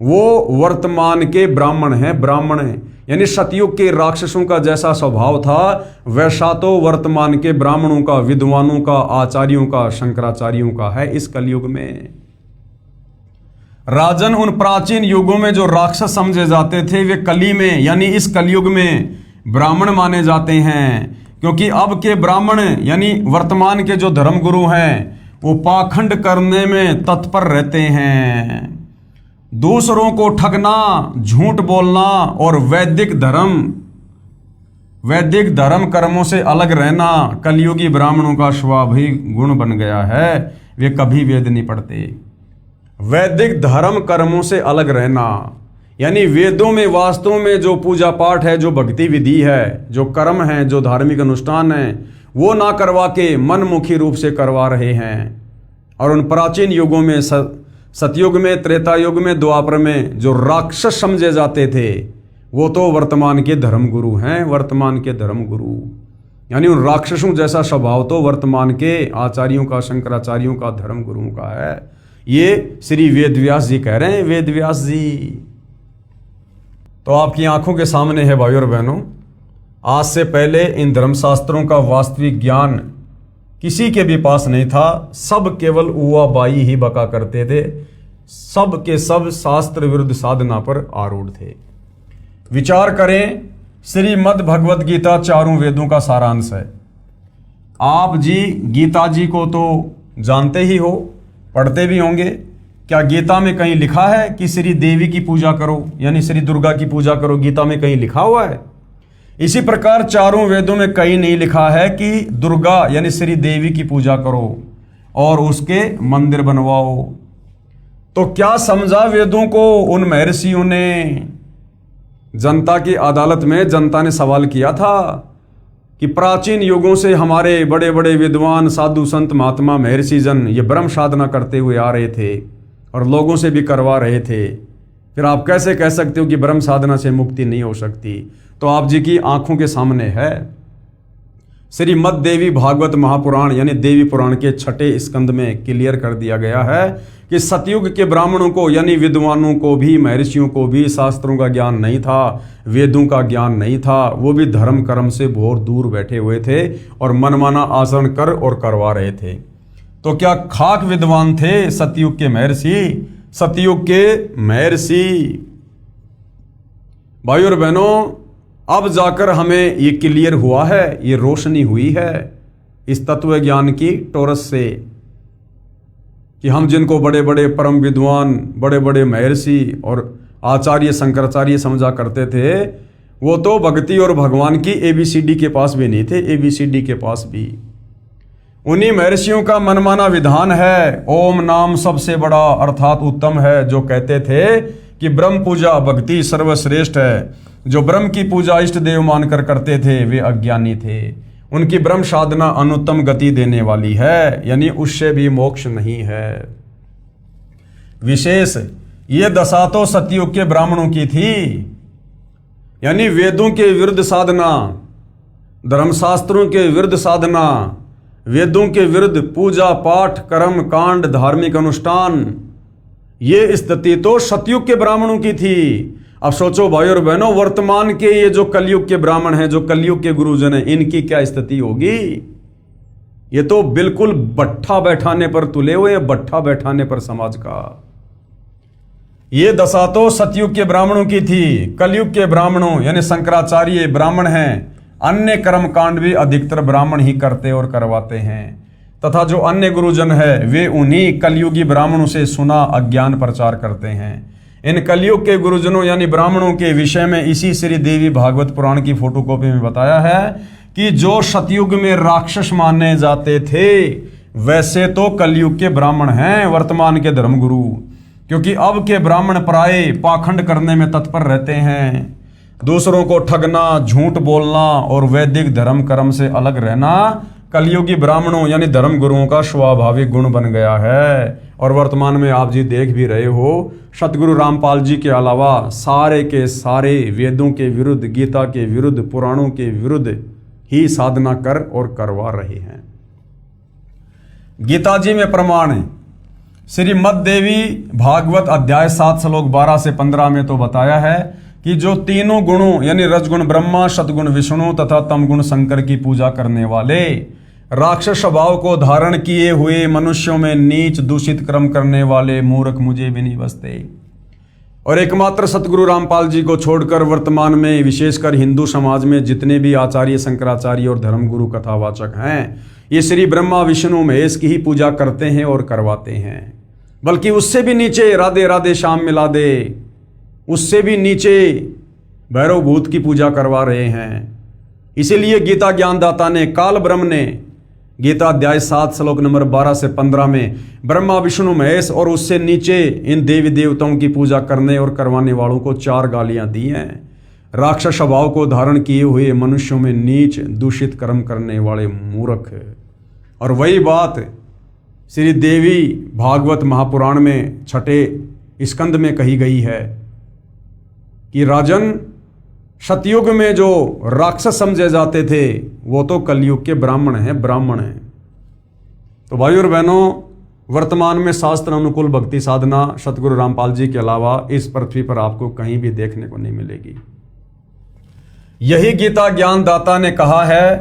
Speaker 1: वो वर्तमान के ब्राह्मण हैं, ब्राह्मण हैं। यानी सतयुग के राक्षसों का जैसा स्वभाव था वैसा तो वर्तमान के ब्राह्मणों का, विद्वानों का, आचार्यों का, शंकराचार्यों का है इस कलयुग में। राजन, उन प्राचीन युगों में जो राक्षस समझे जाते थे वे कली में, यानी इस कलयुग में ब्राह्मण माने जाते हैं। क्योंकि अब के ब्राह्मण यानी वर्तमान के जो धर्मगुरु हैं वो पाखंड करने में तत्पर रहते हैं। दूसरों को ठगना, झूठ बोलना और वैदिक धर्म कर्मों से अलग रहना कलयुगी ब्राह्मणों का स्वाभाविक गुण बन गया है। वे कभी वेद नहीं पढ़ते। वैदिक धर्म कर्मों से अलग रहना यानी वेदों में वास्तव में जो पूजा पाठ है, जो भक्ति विधि है, जो कर्म है, जो धार्मिक अनुष्ठान है, वो ना करवा के मनमुखी रूप से करवा रहे हैं। और उन प्राचीन युगों में, सतयुग में, त्रेता युग में, द्वापर में जो राक्षस समझे जाते थे वो तो वर्तमान के धर्मगुरु हैं। वर्तमान के धर्मगुरु यानी उन राक्षसों जैसा स्वभाव तो वर्तमान के आचार्यों का, शंकराचार्यों का, धर्मगुरुओं का है। ये श्री वेदव्यास जी कह रहे हैं। वेदव्यास जी तो आपकी आंखों के सामने है भाइयों और बहनों। आज से पहले इन धर्मशास्त्रों का वास्तविक ज्ञान किसी के भी पास नहीं था। सब केवल उवा बाई ही बका करते थे। सब के सब शास्त्र विरुद्ध साधना पर आरूढ़ थे। विचार करें, श्रीमद् भगवत गीता चारों वेदों का सारांश है। आप जी गीता जी को तो जानते ही हो, पढ़ते भी होंगे। क्या गीता में कहीं लिखा है कि श्री देवी की पूजा करो, यानी श्री दुर्गा की पूजा करो? गीता में कहीं लिखा हुआ है? इसी प्रकार चारों वेदों में कहीं नहीं लिखा है कि दुर्गा यानी श्री देवी की पूजा करो और उसके मंदिर बनवाओ। तो क्या समझा वेदों को उन महर्षियों ने? जनता की अदालत में जनता ने सवाल किया था कि प्राचीन युगों से हमारे बड़े बड़े विद्वान, साधु, संत, महात्मा, महर्षि जन ये ब्रह्म साधना करते हुए आ रहे थे और लोगों से भी करवा रहे थे। फिर आप कैसे कह सकते हो कि ब्रह्म साधना से मुक्ति नहीं हो सकती? तो आप जी की आंखों के सामने है। श्रीमद् देवी भागवत महापुराण यानी देवी पुराण के 6 स्कंद में क्लियर कर दिया गया है कि सतयुग के ब्राह्मणों को यानी विद्वानों को भी, महर्षियों को भी शास्त्रों का ज्ञान नहीं था, वेदों का ज्ञान नहीं था। वो भी धर्म कर्म से बहुत दूर बैठे हुए थे और मनमाना आचरण कर और करवा रहे थे। तो क्या खाक विद्वान थे सतयुग के महर्षि? सतयुग के महर्षि भाइयों और बहनों, अब जाकर हमें ये क्लियर हुआ है, ये रोशनी हुई है इस तत्व ज्ञान की टोरस से कि हम जिनको बड़े बड़े परम विद्वान, बड़े बड़े महर्षि और आचार्य शंकराचार्य समझा करते थे, वो तो भक्ति और भगवान की ABCD के पास भी नहीं थे, ABCD के पास भी। उन्हीं महर्षियों का मनमाना विधान है, ओम नाम सबसे बड़ा अर्थात उत्तम है, जो कहते थे कि ब्रह्म पूजा भक्ति सर्वश्रेष्ठ है। जो ब्रह्म की पूजा इष्ट देव मानकर करते थे वे अज्ञानी थे। उनकी ब्रह्म साधना अनुत्तम गति देने वाली है, यानी उससे भी मोक्ष नहीं है। विशेष ये दशा तो सतयुग के ब्राह्मणों की थी, यानी वेदों के विरुद्ध साधना, धर्मशास्त्रों के विरुद्ध साधना, वेदों के विरुद्ध पूजा पाठ कर्म कांड धार्मिक अनुष्ठान, ये स्थिति तो सतयुग के ब्राह्मणों की थी। अब सोचो भाई और बहनों, वर्तमान के ये जो कलयुग के ब्राह्मण हैं, जो कलयुग के गुरुजन हैं, इनकी क्या स्थिति होगी? ये तो बिल्कुल बट्ठा बैठाने पर तुले हुए, बट्ठा बैठाने पर समाज का। ये दशा तो सतयुग के ब्राह्मणों की थी। कलयुग के ब्राह्मणों यानी शंकराचार्य ब्राह्मण हैं, अन्य कर्म कांड भी अधिकतर ब्राह्मण ही करते और करवाते हैं, तथा जो अन्य गुरुजन है वे उन्हीं कलयुगी ब्राह्मणों से सुना अज्ञान प्रचार करते हैं। इन कलयुग के गुरुजनों यानी ब्राह्मणों के विषय में इसी श्री देवी भागवत पुराण की फोटोकॉपी में बताया है कि जो सतयुग में राक्षस माने जाते थे वैसे तो कलयुग के ब्राह्मण हैं वर्तमान के धर्मगुरु, क्योंकि अब के ब्राह्मण प्राय पाखंड करने में तत्पर रहते हैं। दूसरों को ठगना, झूठ बोलना और वैदिक धर्म कर्म से अलग रहना कलयुगी ब्राह्मणों यानी धर्म गुरुओं का स्वाभाविक गुण बन गया है। और वर्तमान में आप जी देख भी रहे हो, सतगुरु रामपाल जी के अलावा सारे के सारे वेदों के विरुद्ध, गीता के विरुद्ध, पुराणों के विरुद्ध ही साधना कर और करवा रहे हैं। गीता जी में प्रमाण है, श्रीमद् देवी भागवत अध्याय 7 श्लोक 12 से 15 में तो बताया है कि जो तीनों गुणों यानी रजगुण ब्रह्मा, सतगुण विष्णु तथा तमगुण शंकर की पूजा करने वाले राक्षस स्वभाव को धारण किए हुए मनुष्यों में नीच दूषित कर्म करने वाले मूर्ख मुझे भी नहीं बसते। और एकमात्र सतगुरु रामपाल जी को छोड़कर वर्तमान में विशेषकर हिंदू समाज में जितने भी आचार्य शंकराचार्य और धर्मगुरु कथावाचक हैं, ये श्री ब्रह्मा विष्णु महेश की ही पूजा करते हैं और करवाते हैं। बल्कि उससे भी नीचे राधे राधे श्याम मिला दे, उससे भी नीचे भैरव भूत की पूजा करवा रहे हैं। इसीलिए गीता ज्ञानदाता ने, काल ब्रह्म ने गीता अध्याय 7 श्लोक नंबर 12 से 15 में ब्रह्मा विष्णु महेश और उससे नीचे इन देवी देवताओं की पूजा करने और करवाने वालों को 4 गालियां दी हैं। राक्षस स्वभाव को धारण किए हुए मनुष्यों में नीच दूषित कर्म करने वाले मूर्ख। और वही बात श्री देवी भागवत महापुराण में 6 स्कंद में कही गई है कि राजन, सतयुग में जो राक्षस समझे जाते थे वो तो कलयुग के ब्राह्मण हैं, ब्राह्मण हैं। तो भाई और बहनों, वर्तमान में शास्त्र अनुकूल भक्ति साधना सतगुरु रामपाल जी के अलावा इस पृथ्वी पर आपको कहीं भी देखने को नहीं मिलेगी। यही गीता ज्ञानदाता ने कहा है।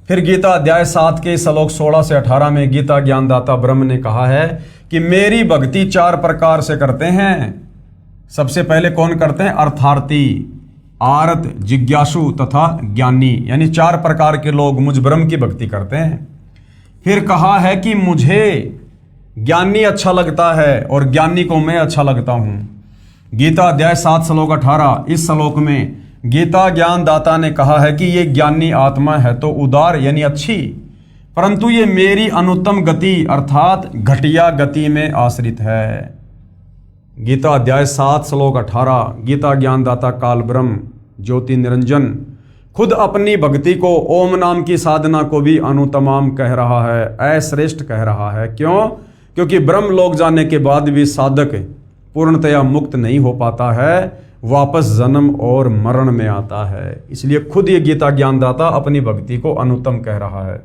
Speaker 1: फिर गीता अध्याय 7 के श्लोक 16 से 18 में गीता ज्ञानदाता ब्रह्म ने कहा है कि मेरी भक्ति 4 प्रकार से करते हैं। सबसे पहले कौन करते हैं? अर्थार्थी, आरत, जिज्ञासु तथा ज्ञानी, यानी 4 प्रकार के लोग मुझ ब्रह्म की भक्ति करते हैं। फिर कहा है कि मुझे ज्ञानी अच्छा लगता है और ज्ञानी को मैं अच्छा लगता हूं। गीता अध्याय 7 श्लोक 18 इस श्लोक में गीता ज्ञानदाता ने कहा है कि ये ज्ञानी आत्मा है तो उदार यानी अच्छी, परंतु ये मेरी अनुत्तम गति अर्थात घटिया गति में आश्रित है। गीता अध्याय 7 श्लोक 18 गीता ज्ञानदाता काल ब्रह्म ज्योति निरंजन खुद अपनी भक्ति को ओम नाम की साधना को भी अनुतमाम कह रहा है, अश्रेष्ठ कह रहा है। क्यों? क्योंकि ब्रह्म लोक जाने के बाद भी साधक पूर्णतया मुक्त नहीं हो पाता है, वापस जन्म और मरण में आता है। इसलिए खुद ये गीता ज्ञानदाता अपनी भक्ति को अनुत्तम कह रहा है।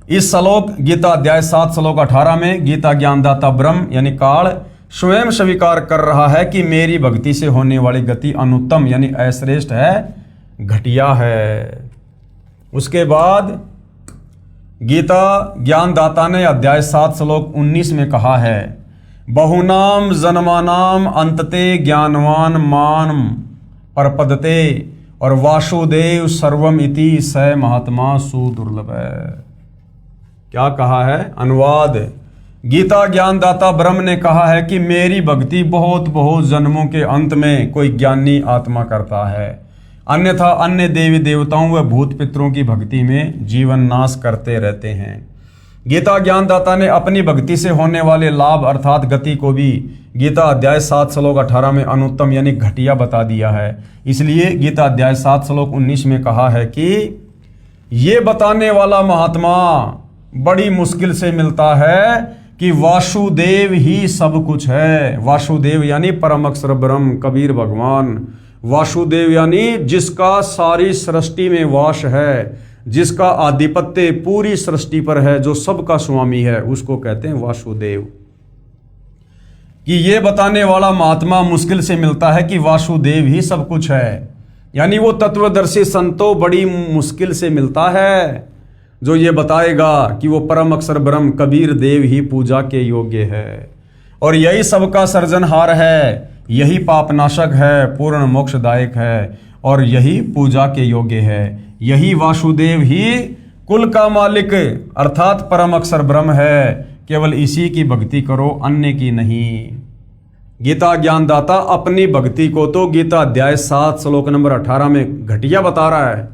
Speaker 1: इस श्लोक गीता अध्याय 7 श्लोक 18 में गीता ज्ञानदाता ब्रह्म यानी काल स्वयं स्वीकार कर रहा है कि मेरी भक्ति से होने वाली गति अनुत्तम यानी अश्रेष्ठ है, घटिया है। उसके बाद गीता ज्ञानदाता ने अध्याय 7 श्लोक 19 में कहा है, बहुनाम जन्मानाम अंतते ज्ञानवान मान परपदते और वासुदेव सर्वम इति स महात्मा सुदुर्लभ है। क्या कहा है? अनुवाद, गीता ज्ञानदाता ब्रह्म ने कहा है कि मेरी भक्ति बहुत बहुत जन्मों के अंत में कोई ज्ञानी आत्मा करता है, अन्यथा अन्य देवी देवताओं व भूत पितरों की भक्ति में जीवन नाश करते रहते हैं। गीता ज्ञानदाता ने अपनी भक्ति से होने वाले लाभ अर्थात गति को भी गीता अध्याय 7 श्लोक 18 में अनुत्तम यानी घटिया बता दिया है। इसलिए गीता अध्याय 7 श्लोक 19 में कहा है कि ये बताने वाला महात्मा बड़ी मुश्किल से मिलता है कि वासुदेव ही सब कुछ है। वासुदेव यानी परम अक्षर ब्रह्म कबीर भगवान। वासुदेव यानी जिसका सारी सृष्टि में वास है, जिसका आधिपत्य पूरी सृष्टि पर है, जो सबका स्वामी है, उसको कहते हैं वासुदेव। कि ये बताने वाला महात्मा मुश्किल से मिलता है कि वासुदेव ही सब कुछ है, यानी वो तत्वदर्शी संतो बड़ी मुश्किल से मिलता है जो ये बताएगा कि वो परम अक्षर ब्रह्म कबीर देव ही पूजा के योग्य है और यही सबका सृजनहार है, यही पापनाशक है, पूर्ण मोक्षदायक है और यही पूजा के योग्य है। यही वासुदेव ही कुल का मालिक अर्थात परम अक्षर ब्रह्म है। केवल इसी की भक्ति करो, अन्य की नहीं। गीता ज्ञानदाता अपनी भक्ति को तो गीता अध्याय 7 श्लोक नंबर 18 में घटिया बता रहा है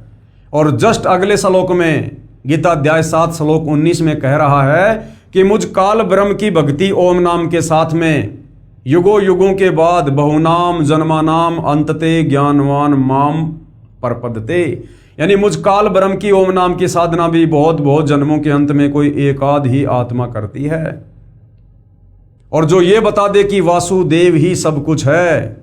Speaker 1: और जस्ट अगले श्लोक में गीता अध्याय 7 श्लोक 19 में कह रहा है कि मुझ काल ब्रह्म की भक्ति ओम नाम के साथ में युगों युगों के बाद बहुनाम जन्मानाम अंतते ज्ञानवान माम परपदते, यानी मुझ काल ब्रह्म की ओम नाम की साधना भी बहुत बहुत जन्मों के अंत में कोई एकाध ही आत्मा करती है। और जो ये बता दे कि वासुदेव ही सब कुछ है,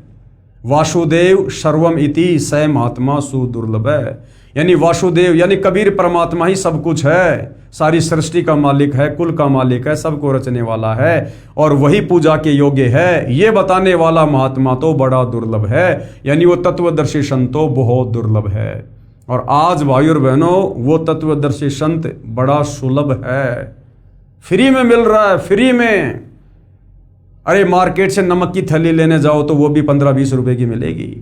Speaker 1: वासुदेव सर्वम इति स महात्मा सुदुर्लभ है, यानी वासुदेव यानी कबीर परमात्मा ही सब कुछ है, सारी सृष्टि का मालिक है, कुल का मालिक है, सबको रचने वाला है और वही पूजा के योग्य है। ये बताने वाला महात्मा तो बड़ा दुर्लभ है, यानी वो तत्वदर्शी संत तो बहुत दुर्लभ है। और आज भाई और बहनों वो तत्वदर्शी संत बड़ा सुलभ है, फ्री में मिल रहा है, फ्री में। अरे मार्केट से नमक की थैली लेने जाओ तो वो भी 15-20 रुपए की मिलेगी।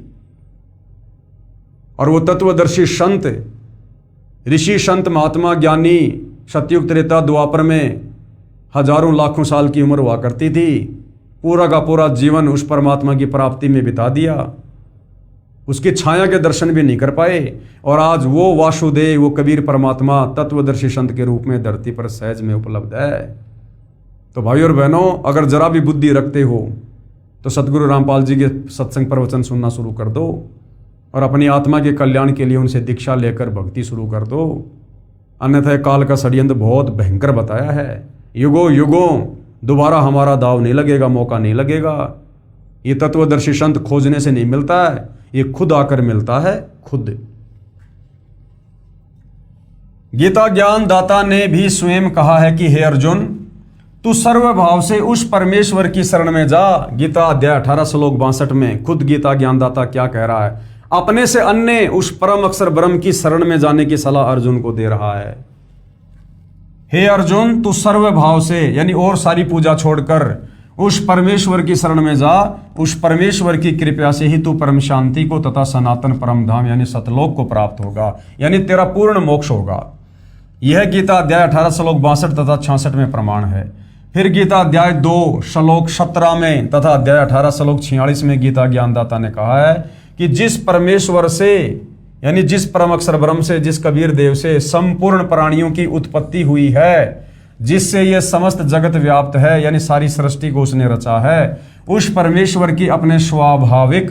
Speaker 1: और वो तत्वदर्शी संत, ऋषि संत महात्मा ज्ञानी सतयुग त्रेता द्वापर में हजारों लाखों साल की उम्र हुआ करती थी, पूरा का पूरा जीवन उस परमात्मा की प्राप्ति में बिता दिया, उसकी छाया के दर्शन भी नहीं कर पाए और आज वो वासुदेव, वो कबीर परमात्मा तत्वदर्शी संत के रूप में धरती पर सहज में उपलब्ध है। तो भाई और बहनों, अगर जरा भी बुद्धि रखते हो तो सतगुरु रामपाल जी के सत्संग प्रवचन सुनना शुरू कर दो और अपनी आत्मा के कल्याण के लिए उनसे दीक्षा लेकर भक्ति शुरू कर दो। अन्यथा काल का षड्यंत्र बहुत भयंकर बताया है। युगों युगों दोबारा हमारा दाव नहीं लगेगा, मौका नहीं लगेगा। ये तत्वदर्शी संत खोजने से नहीं मिलता है, ये खुद आकर मिलता है, खुद। गीता ज्ञान दाता ने भी स्वयं कहा है कि हे अर्जुन, तू सर्वभाव से उस परमेश्वर की शरण में जा। गीता अध्याय 18 श्लोक 62 में खुद गीता ज्ञानदाता क्या कह रहा है? अपने से अन्य उस परम अक्षर ब्रह्म की शरण में जाने की सलाह अर्जुन को दे रहा है। हे अर्जुन, तू सर्वभाव से यानी और सारी पूजा छोड़कर उस परमेश्वर की शरण में जा। उस परमेश्वर की कृपा से ही तू परम शांति को तथा सनातन परम धाम यानी सतलोक को प्राप्त होगा, यानी तेरा पूर्ण मोक्ष होगा। यह गीता अध्याय 18 श्लोक 62 तथा 66 में प्रमाण है। फिर गीता अध्याय 2 श्लोक 17 में तथा अध्याय 18 श्लोक 46 में गीता ज्ञानदाता ने कहा है कि जिस परमेश्वर से यानी जिस परम अक्षर ब्रह्म से, जिस कबीर देव से संपूर्ण प्राणियों की उत्पत्ति हुई है, जिससे यह समस्त जगत व्याप्त है यानी सारी सृष्टि को उसने रचा है, उस परमेश्वर की अपने स्वाभाविक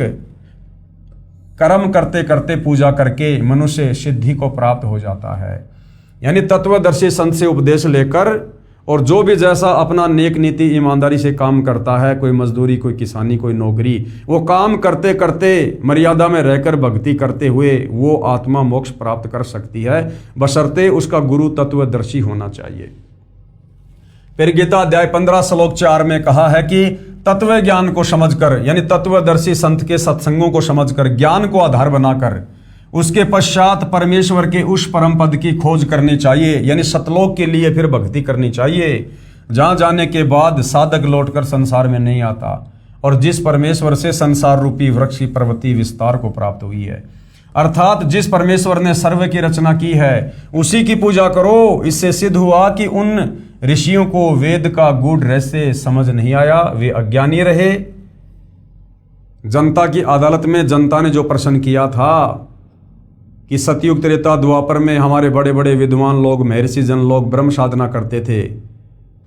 Speaker 1: कर्म करते करते पूजा करके मनुष्य सिद्धि को प्राप्त हो जाता है। यानी तत्वदर्शी संत से उपदेश लेकर और जो भी जैसा अपना नेक नीति ईमानदारी से काम करता है, कोई मजदूरी, कोई किसानी, कोई नौकरी, वो काम करते करते मर्यादा में रहकर भक्ति करते हुए वो आत्मा मोक्ष प्राप्त कर सकती है, बशर्ते उसका गुरु तत्वदर्शी होना चाहिए। फिर गीता अध्याय 15 श्लोक 4 में कहा है कि तत्व ज्ञान को समझकर, यानी तत्वदर्शी संत के सत्संगों को समझकर, ज्ञान को आधार बनाकर उसके पश्चात परमेश्वर के उस परम पद की खोज करनी चाहिए, यानी सतलोक के लिए फिर भक्ति करनी चाहिए, जहां जाने के बाद साधक लौटकर संसार में नहीं आता, और जिस परमेश्वर से संसार रूपी वृक्ष की प्रवृत्ति विस्तार को प्राप्त हुई है। अर्थात जिस परमेश्वर ने सर्व की रचना की है उसी की पूजा करो। इससे सिद्ध हुआ कि उन ऋषियों को वेद का गूढ़ रहस्य समझ नहीं आया, वे अज्ञानी रहे। जनता की अदालत में जनता ने जो प्रश्न किया था कि सतयुग त्रेता द्वापर में हमारे बड़े बड़े विद्वान लोग, महर्षि जन लोग ब्रह्म साधना करते थे,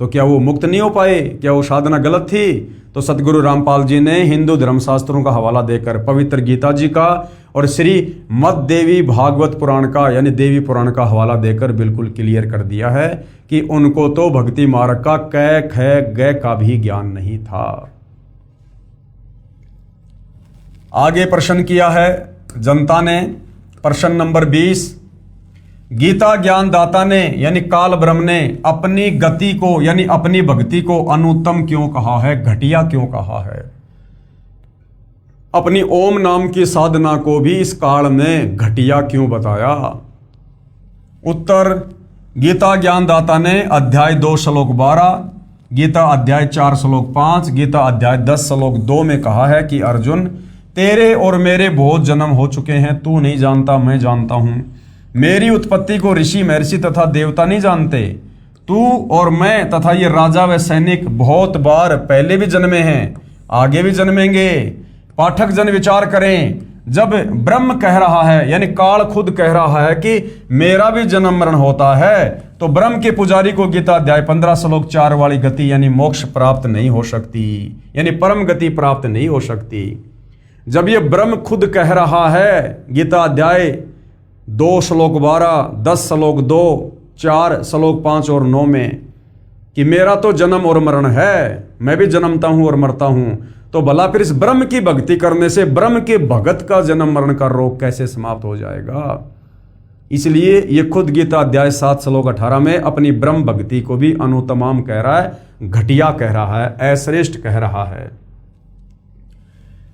Speaker 1: तो क्या वो मुक्त नहीं हो पाए? क्या वो साधना गलत थी? तो सतगुरु रामपाल जी ने हिंदू धर्मशास्त्रों का हवाला देकर, पवित्र गीता जी का और श्री मद देवी भागवत पुराण का, यानी देवी पुराण का हवाला देकर बिल्कुल क्लियर कर दिया है कि उनको तो भक्ति मार्ग का कै ख ग का भी ज्ञान नहीं था। आगे प्रश्न किया है जनता ने, प्रश्न नंबर 20, गीता ज्ञान दाता ने यानी काल ब्रह्म ने अपनी गति को यानी अपनी भक्ति को अनुत्तम क्यों कहा है, घटिया क्यों कहा है? अपनी ओम नाम की साधना को भी इस काल में घटिया क्यों बताया? उत्तर, गीता ज्ञान दाता ने अध्याय 2 श्लोक 12, गीता अध्याय 4 श्लोक 5, गीता अध्याय 10 श्लोक 2 में कहा है कि अर्जुन, तेरे और मेरे बहुत जन्म हो चुके हैं, तू नहीं जानता, मैं जानता हूं। मेरी उत्पत्ति को ऋषि, महर्षि तथा देवता नहीं जानते। तू और मैं तथा ये राजा व सैनिक बहुत बार पहले भी जन्मे हैं, आगे भी जन्मेंगे। पाठक जन विचार करें, जब ब्रह्म कह रहा है यानी काल खुद कह रहा है कि मेरा भी जन्म मरण होता है, तो ब्रह्म के पुजारी को गीता अध्याय 15 श्लोक 4 वाली गति यानी मोक्ष प्राप्त नहीं हो सकती, यानी परम गति प्राप्त नहीं हो सकती। जब ये ब्रह्म खुद कह रहा है गीता अध्याय 2 श्लोक 12, 10 श्लोक 2, 4 श्लोक 5 और 9 में कि मेरा तो जन्म और मरण है, मैं भी जन्मता हूं और मरता हूं, तो भला फिर इस ब्रह्म की भक्ति करने से ब्रह्म के भगत का जन्म मरण का रोग कैसे समाप्त हो जाएगा? इसलिए ये खुद गीता अध्याय 7 श्लोक 18 में अपनी ब्रह्म भक्ति को भी अनुत्तम कह रहा है, घटिया कह रहा है, अश्रेष्ठ कह रहा है।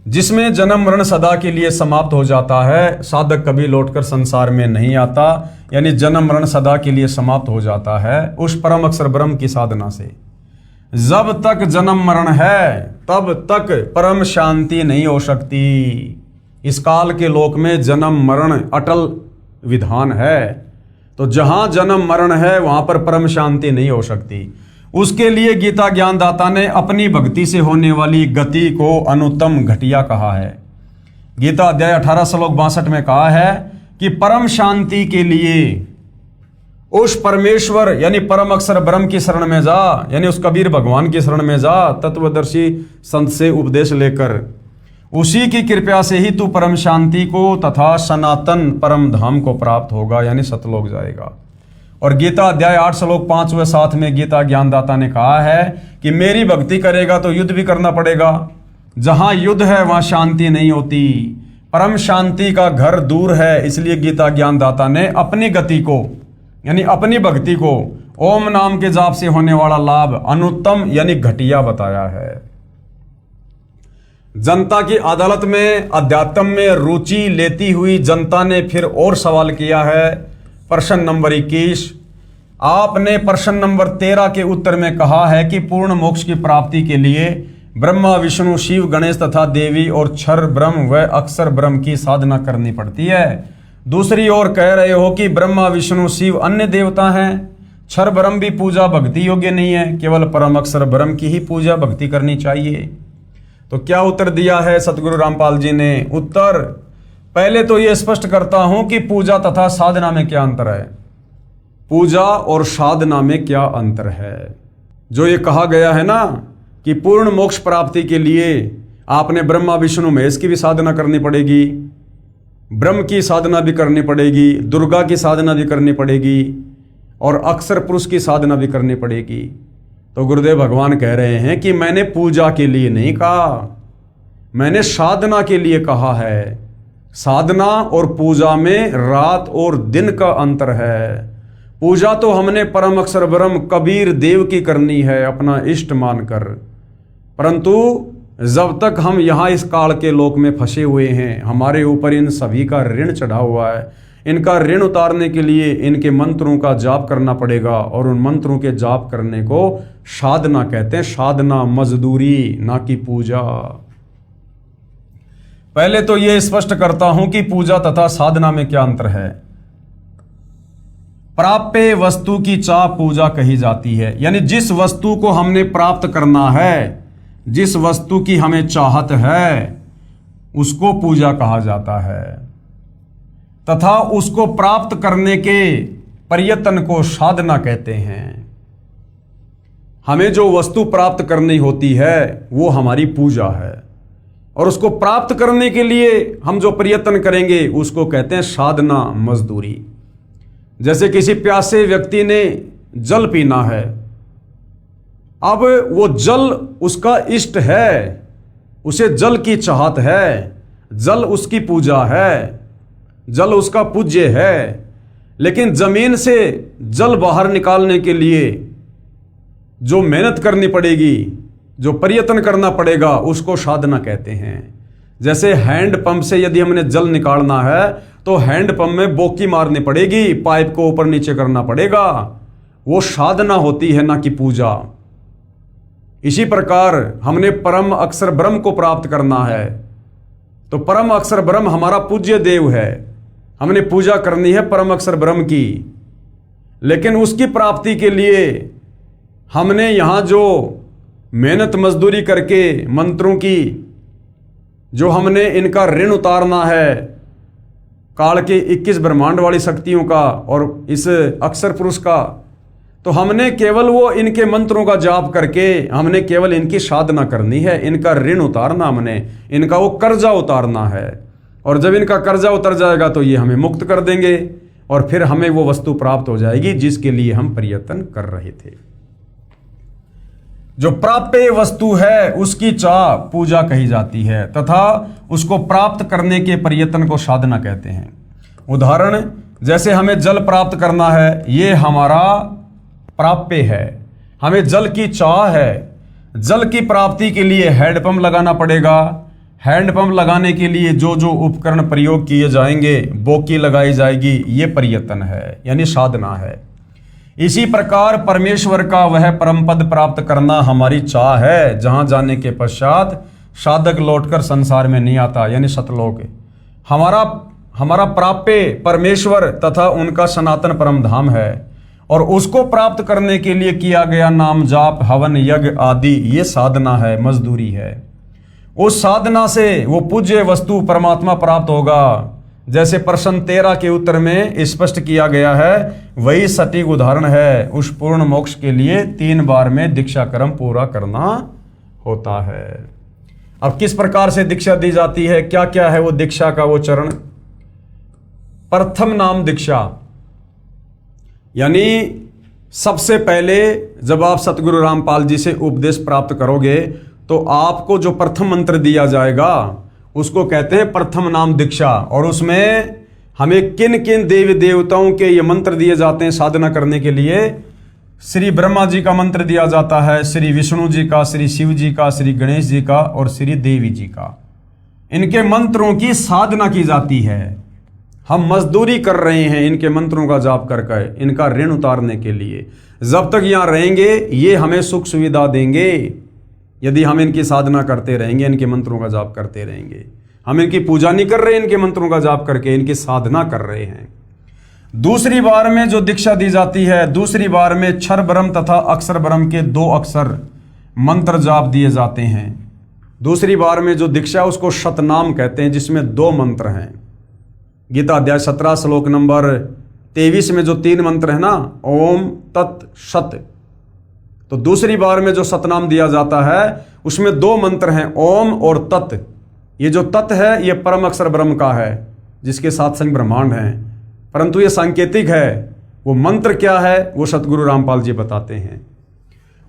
Speaker 1: जिसमें जन्म मरण सदा के लिए समाप्त हो जाता है, साधक कभी लौटकर संसार में नहीं आता, यानी जन्म मरण सदा के लिए समाप्त हो जाता है उस परम अक्षर ब्रह्म की साधना से। जब तक जन्म मरण है तब तक परम शांति नहीं हो सकती। इस काल के लोक में जन्म मरण अटल विधान है, तो जहां जन्म मरण है वहां पर परम शांति नहीं हो सकती। उसके लिए गीता ज्ञानदाता ने अपनी भक्ति से होने वाली गति को अनुत्तम घटिया कहा है। गीता अध्याय 18 श्लोक 62 में कहा है कि परम शांति के लिए उस परमेश्वर यानी परम अक्षर ब्रह्म की शरण में जा, यानी उस कबीर भगवान की शरण में जा, तत्वदर्शी संत से उपदेश लेकर। उसी की कृपा से ही तू परम शांति को तथा सनातन परम धाम को प्राप्त होगा, यानी सतलोक जाएगा। और गीता अध्याय 8 श्लोक 5 व 7 में गीता ज्ञानदाता ने कहा है कि मेरी भक्ति करेगा तो युद्ध भी करना पड़ेगा। जहां युद्ध है वहां शांति नहीं होती, परम शांति का घर दूर है। इसलिए गीता ज्ञानदाता ने अपनी गति को यानी अपनी भक्ति को ओम नाम के जाप से होने वाला लाभ अनुत्तम यानी घटिया बताया है। जनता की अदालत में अध्यात्म में रुचि लेती हुई जनता ने फिर और सवाल किया है। प्रश्न नंबर 21, आपने प्रश्न नंबर 13 के उत्तर में कहा है कि पूर्ण मोक्ष की प्राप्ति के लिए ब्रह्मा, विष्णु, शिव, गणेश तथा देवी और क्षर ब्रह्म व अक्षर ब्रह्म की साधना करनी पड़ती है। दूसरी ओर कह रहे हो कि ब्रह्मा, विष्णु, शिव अन्य देवता हैं, क्षर ब्रह्म भी पूजा भक्ति योग्य नहीं है, केवल परम अक्षर ब्रह्म की ही पूजा भक्ति करनी चाहिए। तो क्या उत्तर दिया है सतगुरु रामपाल जी ने? उत्तर, पहले तो ये स्पष्ट करता हूं कि पूजा तथा साधना में क्या अंतर है। पूजा और साधना में क्या अंतर है? जो ये कहा गया है ना कि पूर्ण मोक्ष प्राप्ति के लिए आपने ब्रह्मा, विष्णु, महेश की भी साधना करनी पड़ेगी, ब्रह्म की साधना भी करनी पड़ेगी, दुर्गा की साधना भी करनी पड़ेगी, और अक्षर पुरुष की साधना भी करनी पड़ेगी। तो गुरुदेव भगवान कह रहे हैं कि मैंने पूजा के लिए नहीं कहा, मैंने साधना के लिए कहा है। साधना और पूजा में रात और दिन का अंतर है। पूजा तो हमने परम अक्षर ब्रह्म कबीर देव की करनी है अपना इष्ट मानकर, परंतु जब तक हम यहाँ इस काल के लोक में फंसे हुए हैं, हमारे ऊपर इन सभी का ऋण चढ़ा हुआ है। इनका ऋण उतारने के लिए इनके मंत्रों का जाप करना पड़ेगा, और उन मंत्रों के जाप करने को साधना कहते हैं। साधना मजदूरी, ना कि पूजा। पहले तो ये स्पष्ट करता हूं कि पूजा तथा साधना में क्या अंतर है। प्राप्य वस्तु की चाह पूजा कही जाती है, यानी जिस वस्तु को हमने प्राप्त करना है, जिस वस्तु की हमें चाहत है, उसको पूजा कहा जाता है, तथा उसको प्राप्त करने के प्रयत्न को साधना कहते हैं। हमें जो वस्तु प्राप्त करनी होती है वो हमारी पूजा है, और उसको प्राप्त करने के लिए हम जो प्रयत्न करेंगे उसको कहते हैं साधना मजदूरी। जैसे किसी प्यासे व्यक्ति ने जल पीना है, अब वो जल उसका इष्ट है, उसे जल की चाहत है, जल उसकी पूजा है, जल उसका पूज्य है, लेकिन जमीन से जल बाहर निकालने के लिए जो मेहनत करनी पड़ेगी, जो प्रयत्न करना पड़ेगा, उसको साधना कहते हैं। जैसे हैंड पंप से यदि हमने जल निकालना है तो हैंड पंप में बोकी मारनी पड़ेगी, पाइप को ऊपर नीचे करना पड़ेगा, वो साधना होती है, ना कि पूजा। इसी प्रकार हमने परम अक्षर ब्रह्म को प्राप्त करना है, तो परम अक्षर ब्रह्म हमारा पूज्य देव है, हमने पूजा करनी है परम अक्षर ब्रह्म की। लेकिन उसकी प्राप्ति के लिए हमने यहाँ जो मेहनत मजदूरी करके मंत्रों की जो हमने इनका ऋण उतारना है, काल के 21 ब्रह्मांड वाली शक्तियों का और इस अक्षर पुरुष का, तो हमने केवल वो इनके मंत्रों का जाप करके हमने केवल इनकी साधना करनी है, इनका ऋण उतारना, हमने इनका वो कर्जा उतारना है। और जब इनका कर्जा उतर जाएगा तो ये हमें मुक्त कर देंगे, और फिर हमें वो वस्तु प्राप्त हो जाएगी जिसके लिए हम प्रयत्न कर रहे थे। जो प्राप्य वस्तु है उसकी चाह पूजा कही जाती है, तथा उसको प्राप्त करने के प्रयत्न को साधना कहते हैं। उदाहरण, जैसे हमें जल प्राप्त करना है, ये हमारा प्राप्य है, हमें जल की चाह है। जल की प्राप्ति के लिए हैंडपंप लगाना पड़ेगा, हैंडपंप लगाने के लिए जो जो उपकरण प्रयोग किए जाएंगे, बोकी लगाई जाएगी, ये प्रयत्न है, यानी साधना है। इसी प्रकार परमेश्वर का वह परम पद प्राप्त करना हमारी चाह है, जहां जाने के पश्चात साधक लौटकर संसार में नहीं आता, यानी सतलोक। हमारा प्राप्य परमेश्वर तथा उनका सनातन परम धाम है, और उसको प्राप्त करने के लिए किया गया नाम जाप, हवन, यज्ञ आदि ये साधना है, मजदूरी है। उस साधना से वो पूज्य वस्तु परमात्मा प्राप्त होगा। जैसे प्रश्न 13 के उत्तर में स्पष्ट किया गया है, वही सटीक उदाहरण है। उस पूर्ण मोक्ष के लिए 3 बार में दीक्षा कर्म पूरा करना होता है। अब किस प्रकार से दीक्षा दी जाती है, क्या क्या है वो दीक्षा का वो चरण। प्रथम नाम दीक्षा, यानी सबसे पहले जब आप सतगुरु रामपाल जी से उपदेश प्राप्त करोगे तो आपको जो प्रथम मंत्र दिया जाएगा उसको कहते हैं प्रथम नाम दीक्षा। और उसमें हमें किन किन देवी देवताओं के ये मंत्र दिए जाते हैं साधना करने के लिए। श्री ब्रह्मा जी का मंत्र दिया जाता है, श्री विष्णु जी का, श्री शिव जी का, श्री गणेश जी का और श्री देवी जी का। इनके मंत्रों की साधना की जाती है। हम मजदूरी कर रहे हैं इनके मंत्रों का जाप करके, इनका ऋण उतारने के लिए। जब तक यहाँ रहेंगे ये हमें सुख सुविधा देंगे, यदि हम इनकी साधना करते रहेंगे, इनके मंत्रों का जाप करते रहेंगे। हम इनकी पूजा नहीं कर रहे, इनके मंत्रों का जाप करके इनकी साधना कर रहे हैं। दूसरी बार में जो दीक्षा दी जाती है, दूसरी बार में क्षर ब्रह्म तथा अक्षर ब्रह्म के 2 अक्षर मंत्र जाप दिए जाते हैं। दूसरी बार में जो दीक्षा उसको शतनाम कहते हैं, जिसमें 2 मंत्र हैं। गीता अध्याय 17 श्लोक नंबर 23 में जो 3 मंत्र है ना, ओम तत् सत, तो दूसरी बार में जो सतनाम दिया जाता है उसमें 2 मंत्र हैं, ओम और तत्। ये जो तत् है ये परम अक्षर ब्रह्म का है, जिसके 7 संग ब्रह्मांड हैं, परंतु ये सांकेतिक है। वो मंत्र क्या है वो सतगुरु रामपाल जी बताते हैं।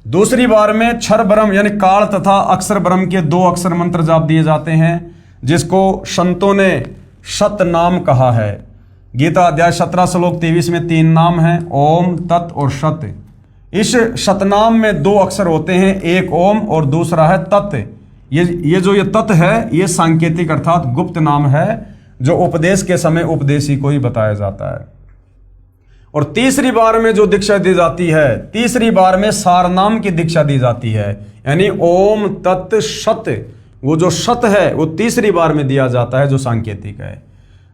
Speaker 1: दूसरी बार में क्षर ब्रह्म यानी काल तथा अक्षर ब्रह्म के 2 अक्षर मंत्र जाप दिए जाते हैं, जिसको संतों ने सत नाम कहा है। गीता अध्याय 17 श्लोक 23 में 3 नाम हैं, ओम, तत् और सत। इस सतनाम में 2 अक्षर होते हैं, एक ओम और दूसरा है तत्। ये जो तत् है ये सांकेतिक अर्थात गुप्त नाम है, जो उपदेश के समय उपदेशी को ही बताया जाता है। और तीसरी बार में जो दीक्षा दी जाती है, तीसरी बार में सारनाम की दीक्षा दी जाती है, यानी ओम तत् सत। वो जो सत है वो तीसरी बार में दिया जाता है, जो सांकेतिक है।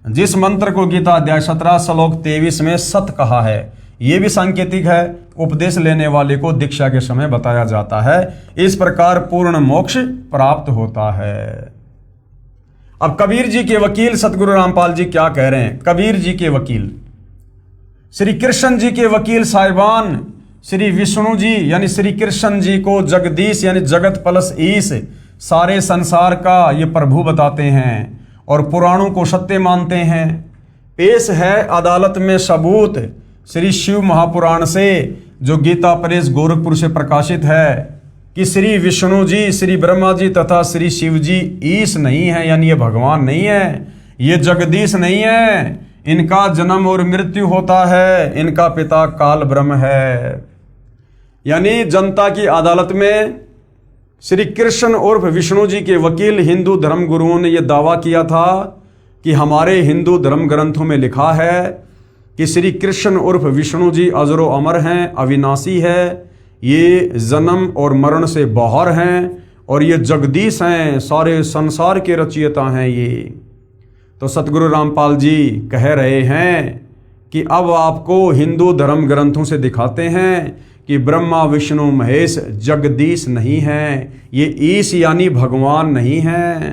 Speaker 1: जिस मंत्र को गीता अध्याय 17 श्लोक 23 में सत कहा है, ये भी सांकेतिक है, उपदेश लेने वाले को दीक्षा के समय बताया जाता है। इस प्रकार पूर्ण मोक्ष प्राप्त होता है। अब कबीर जी के वकील सतगुरु रामपाल जी क्या कह रहे हैं? कबीर जी के वकील, श्री कृष्ण जी के वकील साहिबान श्री विष्णु जी यानी श्री कृष्ण जी को जगदीश यानी जगत प्लस ईश, सारे संसार का ये प्रभु बताते हैं और पुराणों को सत्य मानते हैं। पेश है अदालत में सबूत श्री शिव महापुराण से, जो गीता प्रेस गोरखपुर से प्रकाशित है, कि श्री विष्णु जी, श्री ब्रह्मा जी तथा श्री शिव जी ईश नहीं है, यानी ये भगवान नहीं है, ये जगदीश नहीं है, इनका जन्म और मृत्यु होता है, इनका पिता काल ब्रह्म है। यानी जनता की अदालत में श्री कृष्ण उर्फ विष्णु जी के वकील हिंदू धर्म गुरुओं ने यह दावा किया था कि हमारे हिंदू धर्म ग्रंथों में लिखा है कि श्री कृष्ण उर्फ विष्णु जी अजरो अमर हैं, अविनाशी है, ये जन्म और मरण से बाहर हैं और ये जगदीश हैं, सारे संसार के रचयिता हैं ये। तो सतगुरु रामपाल जी कह रहे हैं कि अब आपको हिंदू धर्म ग्रंथों से दिखाते हैं कि ब्रह्मा विष्णु महेश जगदीश नहीं है, ये ईश यानी भगवान नहीं है।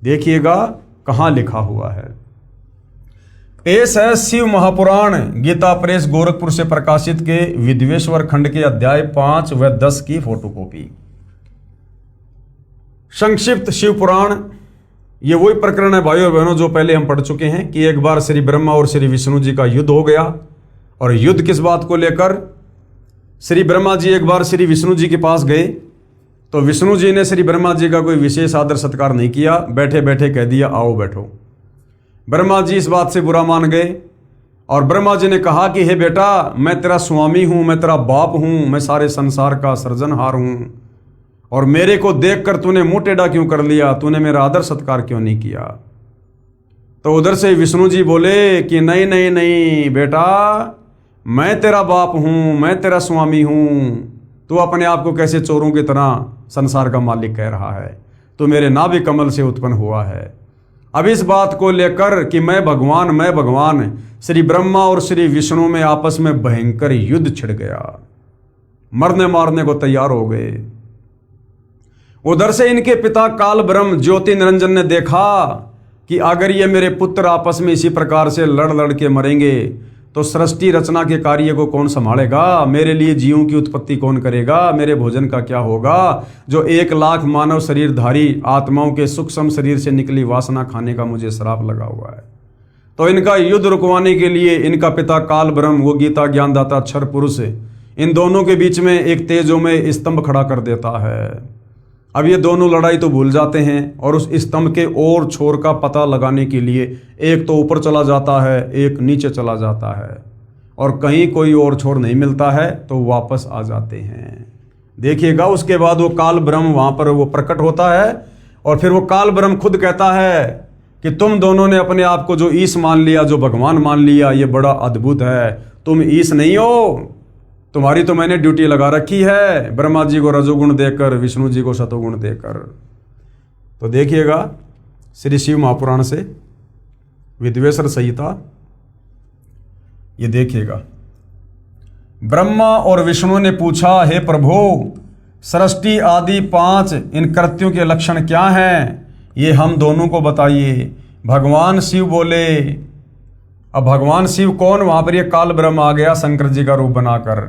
Speaker 1: देखिएगा कहाँ लिखा हुआ है। पेश है शिव महापुराण गीता प्रेस गोरखपुर से प्रकाशित के विद्वेश्वर खंड के अध्याय 5 व 10 की फोटोकॉपी। संक्षिप्त शिव पुराण, ये वही प्रकरण है भाइयों और बहनों जो पहले हम पढ़ चुके हैं कि एक बार श्री ब्रह्मा और श्री विष्णु जी का युद्ध हो गया। और युद्ध किस बात को लेकर? श्री ब्रह्मा जी एक बार श्री विष्णु जी के पास गए तो विष्णु जी ने श्री ब्रह्मा जी का कोई विशेष आदर सत्कार नहीं किया, बैठे बैठे कह दिया आओ बैठो। ब्रह्मा जी इस बात से बुरा मान गए और ब्रह्मा जी ने कहा कि हे बेटा, मैं तेरा स्वामी हूं, मैं तेरा बाप हूं, मैं सारे संसार का सृजनहार हूं, और मेरे को देखकर तूने मुंह टेढ़ा क्यों कर लिया? तूने मेरा आदर सत्कार क्यों नहीं किया? तो उधर से विष्णु जी बोले कि नहीं नहीं नहीं बेटा, मैं तेरा बाप हूं, मैं तेरा स्वामी हूं, तू अपने आप को कैसे चोरों की तरह संसार का मालिक कह रहा है? तू मेरे नाभि कमल से उत्पन्न हुआ है। अब इस बात को लेकर कि मैं भगवान, श्री ब्रह्मा और श्री विष्णु में आपस में भयंकर युद्ध छिड़ गया, मरने मारने को तैयार हो गए। उधर से इनके पिता काल ब्रह्म ज्योति निरंजन ने देखा कि अगर ये मेरे पुत्र आपस में इसी प्रकार से लड़ लड़ के मरेंगे तो सृष्टि रचना के कार्य को कौन संभालेगा? मेरे लिए जीवों की उत्पत्ति कौन करेगा? मेरे भोजन का क्या होगा? जो 1 लाख मानव शरीरधारी आत्माओं के सूक्ष्म शरीर से निकली वासना खाने का मुझे श्राप लगा हुआ है। तो इनका युद्ध रुकवाने के लिए इनका पिता काल ब्रह्म, वो गीता ज्ञानदाता क्षर पुरुष, इन दोनों के बीच में एक तेजोमय स्तंभ खड़ा कर देता है। अब ये दोनों लड़ाई तो भूल जाते हैं और उस स्तंभ के और छोर का पता लगाने के लिए एक तो ऊपर चला जाता है, एक नीचे चला जाता है, और कहीं कोई और छोर नहीं मिलता है तो वापस आ जाते हैं। देखिएगा उसके बाद वो काल ब्रह्म वहाँ पर वो प्रकट होता है और फिर वो काल ब्रह्म खुद कहता है कि तुम दोनों ने अपने आप को जो ईश मान लिया, जो भगवान मान लिया, ये बड़ा अद्भुत है। तुम ईश नहीं हो, तुम्हारी तो मैंने ड्यूटी लगा रखी है, ब्रह्मा जी को रजोगुण देकर, विष्णु जी को सतोगुण देकर। तो देखिएगा श्री शिव महापुराण से विद्वेश्वर संहिता, ये देखिएगा। ब्रह्मा और विष्णु ने पूछा, हे प्रभु, सृष्टि आदि 5 इन कृत्यों के लक्षण क्या हैं? ये हम दोनों को बताइए। भगवान शिव बोले। अब भगवान शिव कौन? वहां पर ये काल ब्रह्म आ गया शंकर जी का रूप बनाकर।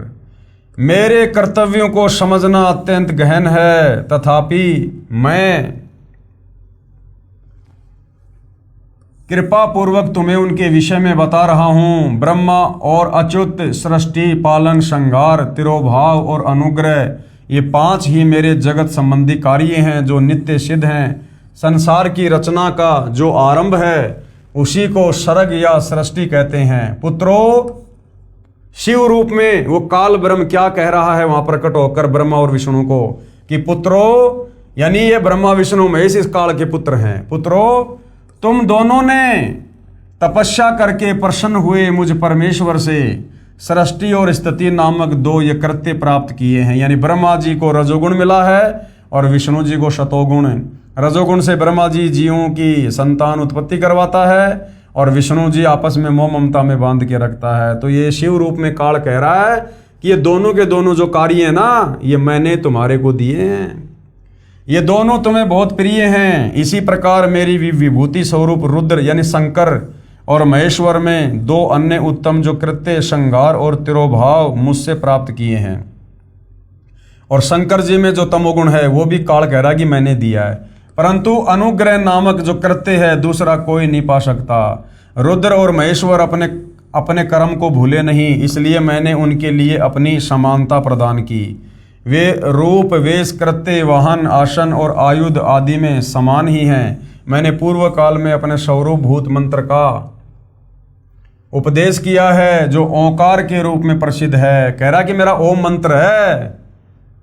Speaker 1: मेरे कर्तव्यों को समझना अत्यंत गहन है, तथापि मैं कृपा पूर्वक तुम्हें उनके विषय में बता रहा हूँ। ब्रह्मा और अच्युत, सृष्टि, पालन, संहार, तिरोभाव और अनुग्रह, ये 5 ही मेरे जगत संबंधी कार्य हैं जो नित्य सिद्ध हैं। संसार की रचना का जो आरंभ है उसी को सर्ग या सृष्टि कहते हैं। पुत्रो, शिव रूप में वो काल ब्रह्म क्या कह रहा है वहां प्रकट होकर ब्रह्मा और विष्णु को कि पुत्रो, यानी ये ब्रह्मा विष्णु महेश इस काल के पुत्र हैं। पुत्रो, तुम दोनों ने तपस्या करके प्रसन्न हुए मुझ परमेश्वर से सृष्टि और स्थिति नामक 2 ये कृत्य प्राप्त किए हैं। यानी ब्रह्मा जी को रजोगुण मिला है और विष्णु जी को शतोगुण। रजोगुण से ब्रह्मा जी जीवों की संतान उत्पत्ति करवाता है और विष्णु जी आपस में मोह ममता में बांध के रखता है। तो ये शिव रूप में काल कह रहा है कि ये दोनों के दोनों जो कार्य हैं ना, ये मैंने तुम्हारे को दिए हैं, ये दोनों तुम्हें बहुत प्रिय हैं। इसी प्रकार मेरी विभूति स्वरूप रुद्र यानी शंकर और महेश्वर में 2 अन्य उत्तम जो कृत्य संहार और तिरोभाव मुझसे प्राप्त किए हैं। और शंकर जी में जो तमोगुण है वो भी काल कह रहा है कि मैंने दिया है, परंतु अनुग्रह नामक जो कृत्य है दूसरा कोई नहीं पा सकता। रुद्र और महेश्वर अपने कर्म को भूले नहीं, इसलिए मैंने उनके लिए अपनी समानता प्रदान की। वे रूप, वेश, कृत्य, वाहन, आसन और आयुध आदि में समान ही हैं। मैंने पूर्व काल में अपने स्वरूप भूत मंत्र का उपदेश किया है जो ओंकार के रूप में प्रसिद्ध है। कह रहा कि मेरा ओम मंत्र है,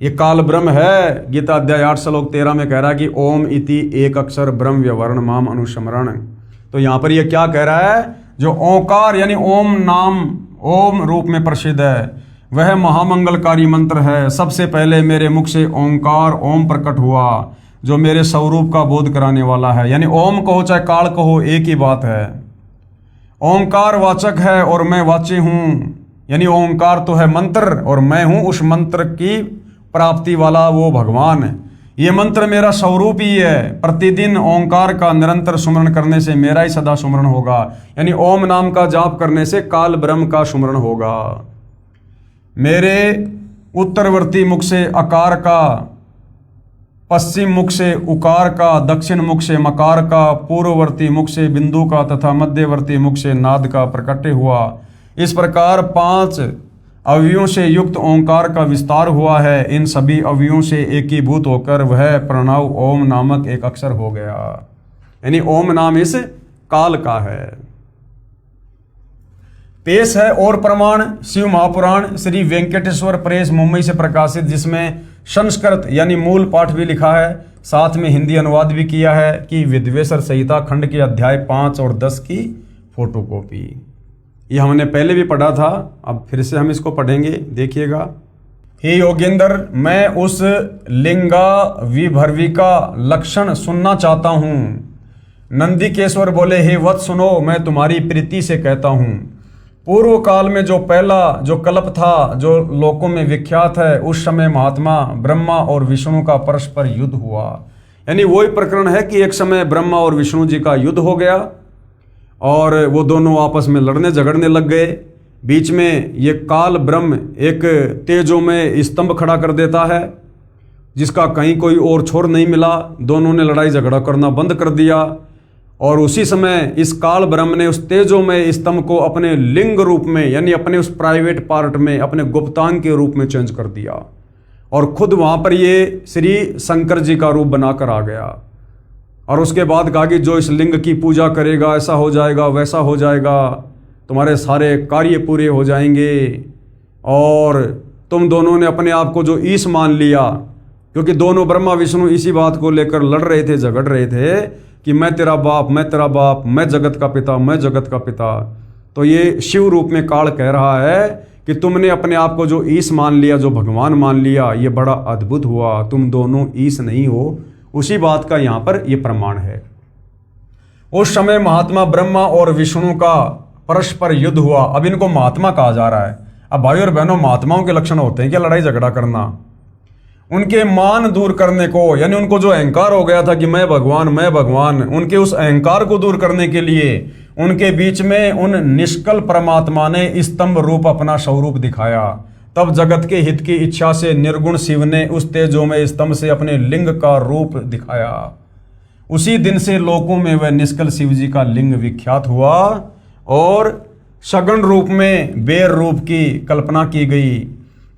Speaker 1: ये काल ब्रह्म है। गीता अध्याय 8 श्लोक 13 में कह रहा है कि ओम इति एक अक्षर ब्रह्म व्यवर्ण माम अनुस्मरण। तो यहाँ पर ये क्या कह रहा है, जो ओंकार यानी ओम नाम ओम रूप में प्रसिद्ध है वह महामंगलकारी मंत्र है। सबसे पहले मेरे मुख से ओंकार ओम प्रकट हुआ जो मेरे स्वरूप का बोध कराने वाला है। यानी ओम कहो चाहे काल कहो एक ही बात है। ओंकार वाचक है और मैं वाच्य हूँ। यानी ओंकार तो है मंत्र और मैं हूँ उस मंत्र की प्राप्ति वाला वो भगवान है। ये मंत्र मेरा स्वरूप ही है। प्रतिदिन ओंकार का निरंतर सुमरण करने से मेरा ही सदा सुमरण होगा। यानी ओम नाम का जाप करने से काल ब्रह्म का सुमरण होगा। मेरे उत्तरवर्ती मुख से अकार का, पश्चिम मुख से उकार का, दक्षिण मुख से मकार का, पूर्ववर्ती मुख से बिंदु का तथा मध्यवर्ती मुख से नाद का प्रकट्य हुआ। इस प्रकार 5 अवयवों से युक्त ओंकार का विस्तार हुआ है। इन सभी अवयवों से एकीभूत होकर वह प्रणव ओम नामक एक अक्षर हो गया। यानी ओम नाम इस काल का है। पेश है और प्रमाण शिव महापुराण श्री वेंकटेश्वर प्रेस मुंबई से प्रकाशित, जिसमें संस्कृत यानी मूल पाठ भी लिखा है, साथ में हिंदी अनुवाद भी किया है कि विद्वेश्वर संहिता खंड के अध्याय 5 और 10 की फोटोकॉपी। ये हमने पहले भी पढ़ा था, अब फिर से हम इसको पढ़ेंगे, देखिएगा। हे योगेंद्र, मैं उस लिंगा विभर्विका लक्षण सुनना चाहता हूँ। नंदिकेश्वर बोले, हे वत्स सुनो, मैं तुम्हारी प्रीति से कहता हूँ। पूर्व काल में जो पहला जो कल्प था जो लोकों में विख्यात है, उस समय महात्मा ब्रह्मा और विष्णु का परस्पर युद्ध हुआ। यानी वही प्रकरण है कि एक समय ब्रह्मा और विष्णु जी का युद्ध हो गया और वो दोनों आपस में लड़ने झगड़ने लग गए। बीच में ये काल ब्रह्म एक तेजों में स्तंभ खड़ा कर देता है जिसका कहीं कोई और छोर नहीं मिला। दोनों ने लड़ाई झगड़ा करना बंद कर दिया और उसी समय इस काल ब्रह्म ने उस तेजों में स्तंभ को अपने लिंग रूप में यानी अपने उस प्राइवेट पार्ट में अपने गुप्तांग के रूप में चेंज कर दिया और खुद वहाँ पर ये श्री शंकर जी का रूप बनाकर आ गया। और उसके बाद कहा कि जो इस लिंग की पूजा करेगा ऐसा हो जाएगा वैसा हो जाएगा, तुम्हारे सारे कार्य पूरे हो जाएंगे। और तुम दोनों ने अपने आप को जो ईश मान लिया, क्योंकि दोनों ब्रह्मा विष्णु इसी बात को लेकर लड़ रहे थे, झगड़ रहे थे कि मैं तेरा बाप, मैं तेरा बाप, मैं जगत का पिता, मैं जगत का पिता। तो ये शिव रूप में काल कह रहा है कि तुमने अपने आप को जो ईश मान लिया, जो भगवान मान लिया, ये बड़ा अद्भुत हुआ। तुम दोनों ईश नहीं हो, उसी बात का यहाँ पर ये प्रमाण है। उस समय महात्मा ब्रह्मा और विष्णु का परस्पर युद्ध हुआ। अब इनको महात्मा कहा जा रहा है। अब भाई और बहनों, महात्माओं के लक्षण होते हैं क्या लड़ाई झगड़ा करना? उनके मान दूर करने को, यानी उनको जो अहंकार हो गया था कि मैं भगवान, उनके उस अहंकार को दूर करने के लिए उनके बीच में उन निष्कल परमात्मा ने स्तंभ रूप अपना स्वरूप दिखाया। तब जगत के हित की इच्छा से निर्गुण शिव ने उस तेजों में स्तंभ से अपने लिंग का रूप दिखाया। उसी दिन से लोकों में वह निष्कल शिव जी का लिंग विख्यात हुआ और सगुण रूप में बेर रूप की कल्पना की गई।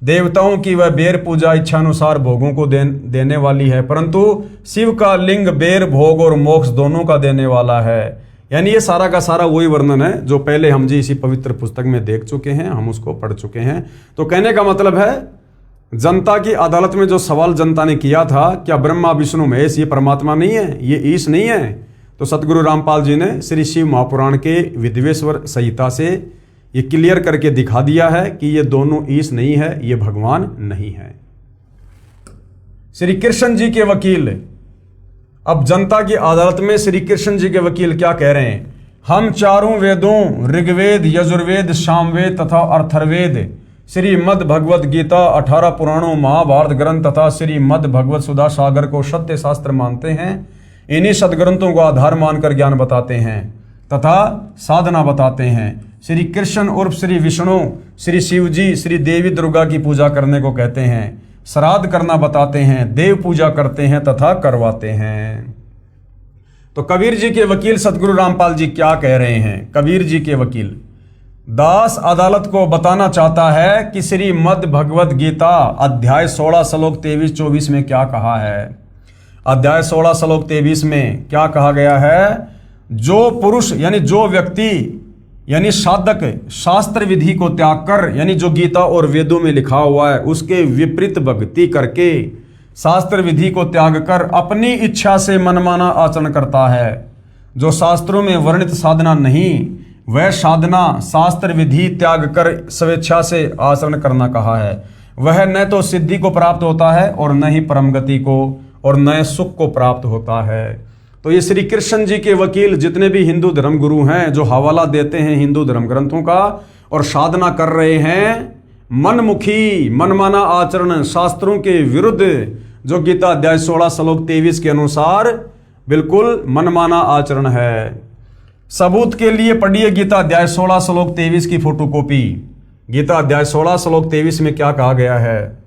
Speaker 1: देवताओं की वह बेर पूजा इच्छानुसार भोगों को देने वाली है, परंतु शिव का लिंग बेर भोग और मोक्ष दोनों का देने वाला है। यानी ये सारा का सारा वही वर्णन है जो पहले हम जी इसी पवित्र पुस्तक में देख चुके हैं, हम उसको पढ़ चुके हैं। तो कहने का मतलब है, जनता की अदालत में जो सवाल जनता ने किया था, क्या ब्रह्मा विष्णु महेश ये परमात्मा नहीं है, ये ईश नहीं है, तो सतगुरु रामपाल जी ने श्री शिव महापुराण के विद्वेश्वर संहिता से ये क्लियर करके दिखा दिया है कि ये दोनों ईश नहीं है, ये भगवान नहीं है। श्री कृष्ण जी के वकील, अब जनता की अदालत में श्री कृष्ण जी के वकील क्या कह रहे हैं, हम चारों वेदों ऋग्वेद, यजुर्वेद, सामवेद तथा अथर्ववेद, श्रीमद् भगवद गीता, 18 पुराणों, महाभारत ग्रंथ तथा श्रीमद् भगवत सुधा सागर को सत्य शास्त्र मानते हैं। इन्हीं सदग्रंथों को आधार मानकर ज्ञान बताते हैं तथा साधना बताते हैं। श्री कृष्ण उर्फ श्री विष्णु, श्री शिव जी, श्री देवी दुर्गा की पूजा करने को कहते हैं, श्राद्ध करना बताते हैं, देव पूजा करते हैं तथा करवाते हैं। तो कबीर जी के वकील सतगुरु रामपाल जी क्या कह रहे हैं? कबीर जी के वकील दास अदालत को बताना चाहता है कि श्रीमद् भगवद गीता अध्याय 16 श्लोक 23-24 में क्या कहा है। अध्याय 16 श्लोक 23 में क्या कहा गया है? जो पुरुष यानी जो व्यक्ति यानी साधक शास्त्र विधि को त्याग कर, यानी जो गीता और वेदों में लिखा हुआ है उसके विपरीत भक्ति करके, शास्त्र विधि को त्याग कर अपनी इच्छा से मनमाना आचरण करता है, जो शास्त्रों में वर्णित साधना नहीं, वह साधना शास्त्र विधि त्याग कर स्वेच्छा से आचरण करना कहा है, वह न तो सिद्धि को प्राप्त होता है और न ही परम गति को और न सुख को प्राप्त होता है। तो ये श्री कृष्ण जी के वकील जितने भी हिंदू धर्म गुरु हैं जो हवाला देते हैं हिंदू धर्म ग्रंथों का और साधना कर रहे हैं मनमुखी मनमाना आचरण शास्त्रों के विरुद्ध, जो गीता अध्याय 16 श्लोक 23 के अनुसार बिल्कुल मनमाना आचरण है। सबूत के लिए पढ़िए गीता अध्याय 16 श्लोक 23 की फोटोकॉपी। गीता अध्याय 16 श्लोक 23 में क्या कहा गया है?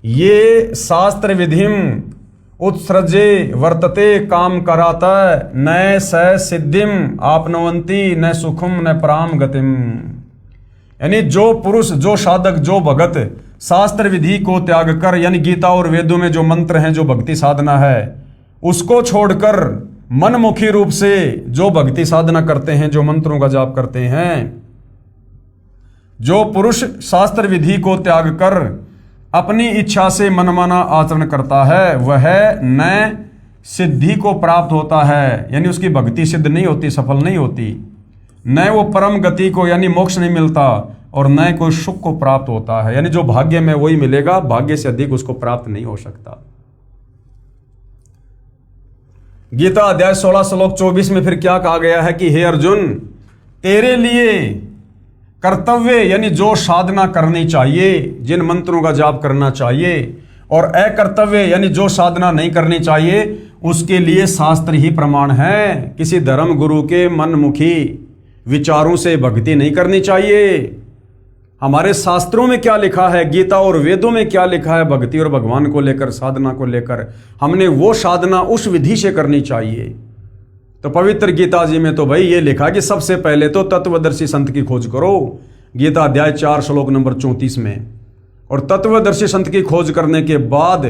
Speaker 1: ये शास्त्र विधिम उत्सृजे वर्तते काम कराता न स सिद्धिम आपनवंती न सुखम न पराम गतिम। यानी जो पुरुष, जो साधक, जो भगत शास्त्र विधि को त्याग कर, यानी गीता और वेदों में जो मंत्र हैं, जो भक्ति साधना है, उसको छोड़कर मनमुखी रूप से जो भक्ति साधना करते हैं, जो मंत्रों का जाप करते हैं, जो पुरुष शास्त्र विधि को त्याग कर अपनी इच्छा से मनमाना आचरण करता है, वह न सिद्धि को प्राप्त होता है, यानी उसकी भक्ति सिद्ध नहीं होती, सफल नहीं होती, न वो परम गति को यानी मोक्ष नहीं मिलता और न कोई सुख को प्राप्त होता है। यानी जो भाग्य में वही मिलेगा, भाग्य से अधिक उसको प्राप्त नहीं हो सकता। गीता अध्याय 16 श्लोक 24 में फिर क्या कहा गया है कि हे अर्जुन, तेरे लिए कर्तव्य यानी जो साधना करनी चाहिए, जिन मंत्रों का जाप करना चाहिए, और अकर्तव्य यानी जो साधना नहीं करनी चाहिए, उसके लिए शास्त्र ही प्रमाण है। किसी धर्म गुरु के मनमुखी विचारों से भक्ति नहीं करनी चाहिए। हमारे शास्त्रों में क्या लिखा है, गीता और वेदों में क्या लिखा है भक्ति और भगवान को लेकर, साधना को लेकर, हमने वो साधना उस विधि से करनी चाहिए। तो पवित्र गीता जी में तो भाई ये लिखा कि सबसे पहले तो तत्वदर्शी संत की खोज करो, गीता अध्याय 4 श्लोक नंबर 34 में। और तत्वदर्शी संत की खोज करने के बाद